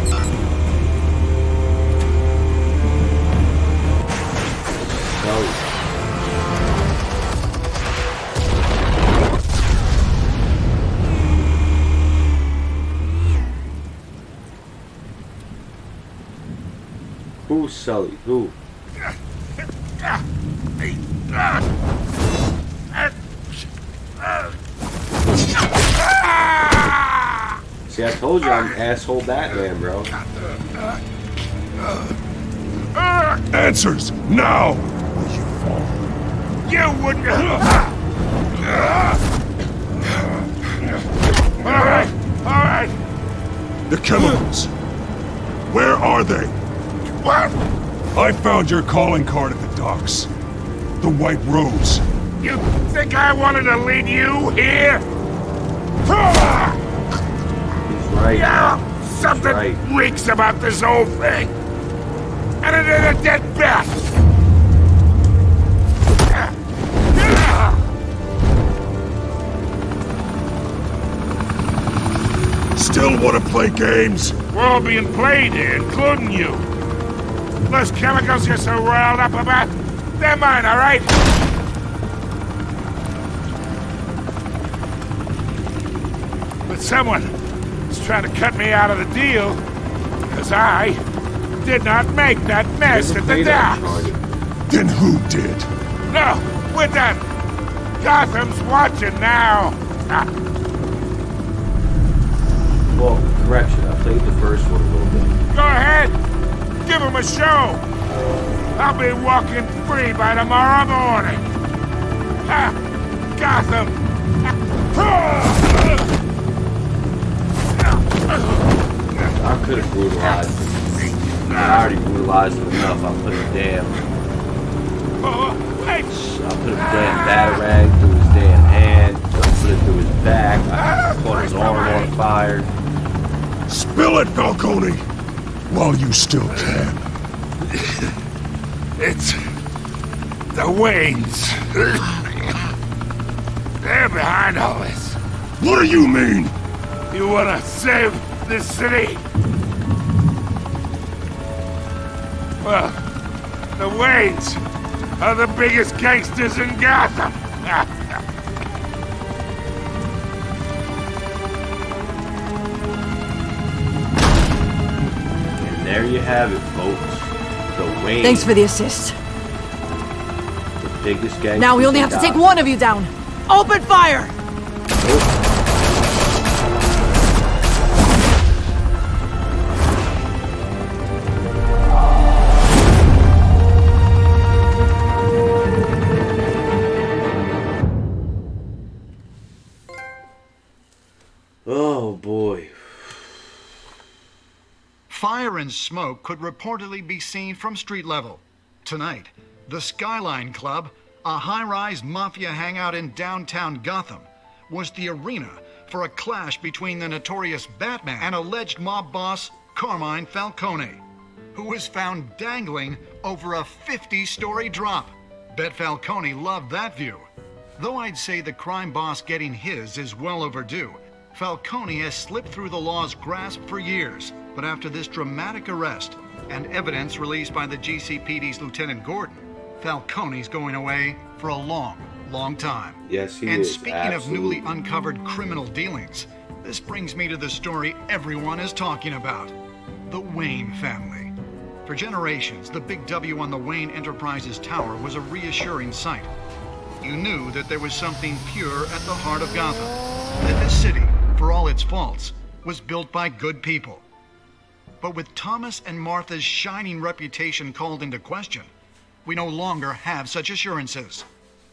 Who's Sully? Who? See, I told you I'm asshole Batman, bro. Answers, now! You wouldn't... Alright! The chemicals. Where are they? What? I found your calling card at the docks. The White Rose. You think I wanted to lead you here? Right. Yeah, something right. reeks about this whole thing. And it is a dead bat. Still want to play games? We're all being played here, including you. Those chemicals you're so riled up about, they're mine, all right? But someone is trying to cut me out of the deal, because I did not make that mess at the docks. Then who did? No, we're done. Gotham's watching now. Well, correction, I played the first one a little bit. Go ahead. Give him a show. I'll be walking free by tomorrow morning. Ha! Gotham. I could have brutalized him. I already brutalized him enough. I put a damn batarang through his damn hand. I put it through his back. I caught his arm on fire. Spill it, Falcone! While you still can. It's the Waynes. They're behind all this. What do you mean? You wanna save this city? Well, the Waynes are the biggest gangsters in Gotham. And there you have it, folks. The Wayne. Thanks for the assist. The biggest gangster. Now we only have to take one of you down. Open fire! Oh boy. Fire and smoke could reportedly be seen from street level. Tonight, the Skyline Club, a high-rise mafia hangout in downtown Gotham, was the arena for a clash between the notorious Batman and alleged mob boss Carmine Falcone, who was found dangling over a 50-story drop. Bet Falcone loved that view. Though I'd say the crime boss getting his is well overdue, Falcone has slipped through the law's grasp for years. But after this dramatic arrest and evidence released by the GCPD's Lieutenant Gordon, Falcone's going away for a long, long time. Yes, he and is. speaking Absolutely. of newly uncovered criminal dealings, this brings me to the story everyone is talking about. The Wayne family. For generations, the big W on the Wayne Enterprises tower was a reassuring sight. You knew that there was something pure at the heart of Gotham. That this city, for all its faults, was built by good people. But with Thomas and Martha's shining reputation called into question, we no longer have such assurances.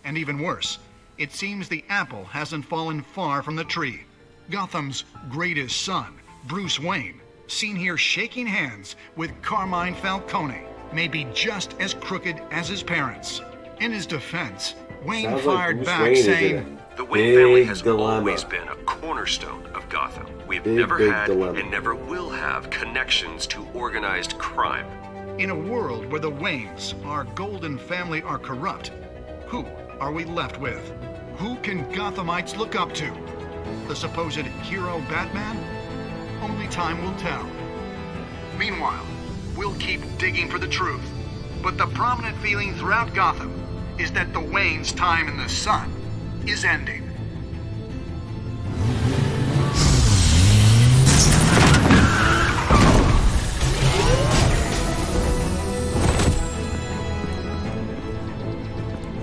And even worse, it seems the apple hasn't fallen far from the tree. Gotham's greatest son, Bruce Wayne, seen here shaking hands with Carmine Falcone, may be just as crooked as his parents. In his defense, Wayne Sounds like fired Bruce back Wayne is saying, in a The Wayne family has dilemma. always been a cornerstone of Gotham. We've Big never had dilemma. and never will have connections to organized crime. in a world where the Waynes, our golden family, are corrupt, who are we left with? Who can Gothamites look up to? The supposed hero Batman? Only time will tell. Meanwhile, we'll keep digging for the truth. But the prominent feeling throughout Gotham is that the Waynes' time in the sun is ending.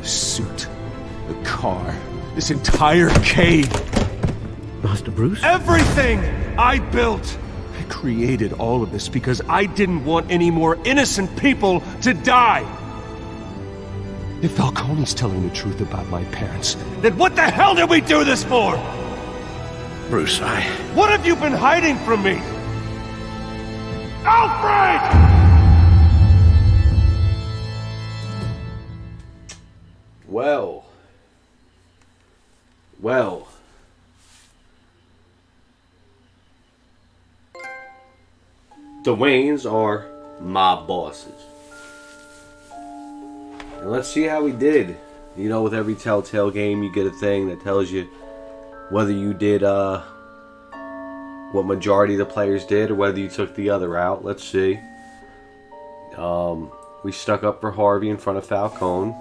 The suit, the car, this entire cave. Master Bruce? Everything I built! I created all of this because I didn't want any more innocent people to die! If Falcone's telling the truth about my parents, then what the hell did we do this for? Bruce, What have you been hiding from me? Alfred! Well. The Waynes are mob bosses. And let's see how we did. You know, with every Telltale game, you get a thing that tells you whether you did what majority of the players did or whether you took the other route. Let's see. We stuck up for Harvey in front of Falcone,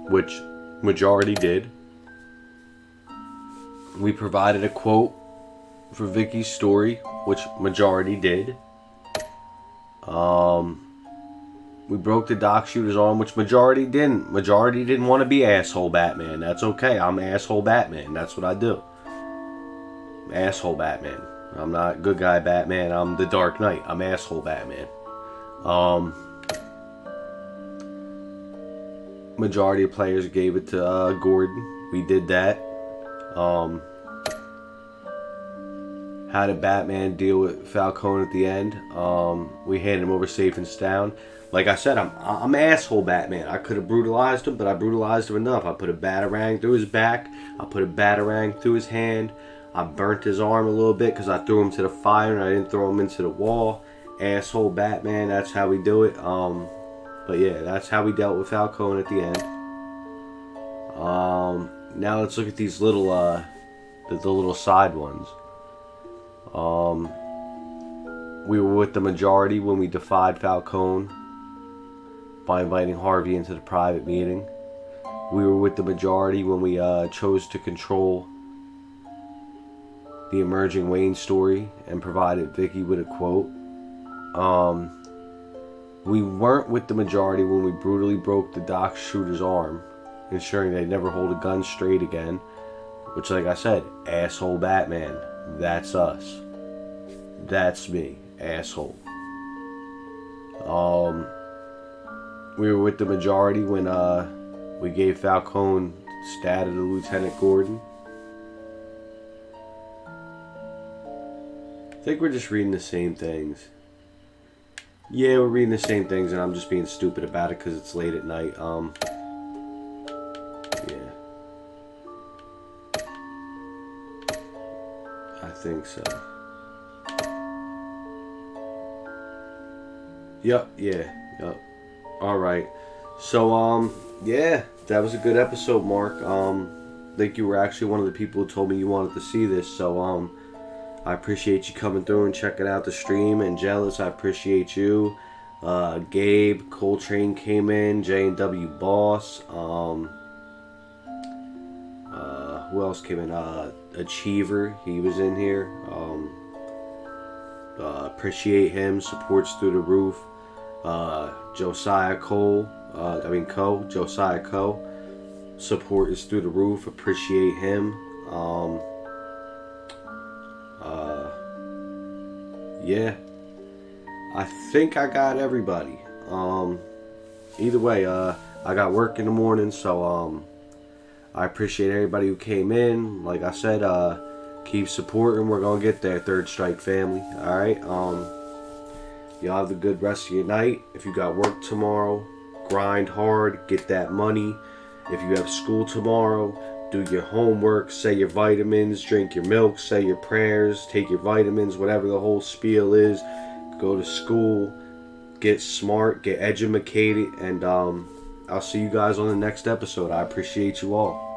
which majority did. We provided a quote for Vicky's story, which majority did. We broke the dock shooter's arm, which majority didn't. Majority didn't want to be asshole Batman. That's okay. I'm asshole Batman. That's what I do. Asshole Batman. I'm not good guy Batman. I'm the Dark Knight. I'm asshole Batman. Majority of players gave it to Gordon. We did that. How did Batman deal with Falcone at the end? We handed him over safe and sound. Like I said, I'm asshole Batman. I could have brutalized him, but I brutalized him enough. I put a batarang through his back. I put a batarang through his hand. I burnt his arm a little bit because I threw him to the fire and I didn't throw him into the wall. Asshole Batman, that's how we do it. But yeah, that's how we dealt with Falcone at the end. Now let's look at these little, the little side ones. We were with the majority when we defied Falcone by inviting Harvey into the private meeting. We were with the majority when we chose to control the emerging Wayne story and provided Vicky with a quote. We weren't with the majority when we brutally broke the dock shooter's arm, ensuring they never hold a gun straight again. Which, like I said, asshole Batman. That's us. That's me. Asshole. We were with the majority when we gave Falcone stat to Lieutenant Gordon. I think we're just reading the same things. Yeah, we're reading the same things and I'm just being stupid about it because it's late at night. Yeah. I think so. Yep, Alright. So, yeah, that was a good episode, Mark. I think you were actually one of the people who told me you wanted to see this, so, I appreciate you coming through and checking out the stream. And Jealous, I appreciate you. Gabe, Coltrane came in, J&W Boss, who else came in? Achiever, he was in here. Appreciate him, supports through the roof. Josiah Cole, Josiah Coe, support is through the roof, appreciate him. Yeah, I think I got everybody. Either way, I got work in the morning, so I appreciate everybody who came in. Like I said, keep supporting. We're gonna get there, Third Strike family. All right. Y'all have a good rest of your night. If you got work tomorrow, grind hard, get that money. If you have school tomorrow, do your homework, say your vitamins, drink your milk, say your prayers, take your vitamins, whatever the whole spiel is. Go to school, get smart, get educated, and I'll see you guys on the next episode. I appreciate you all.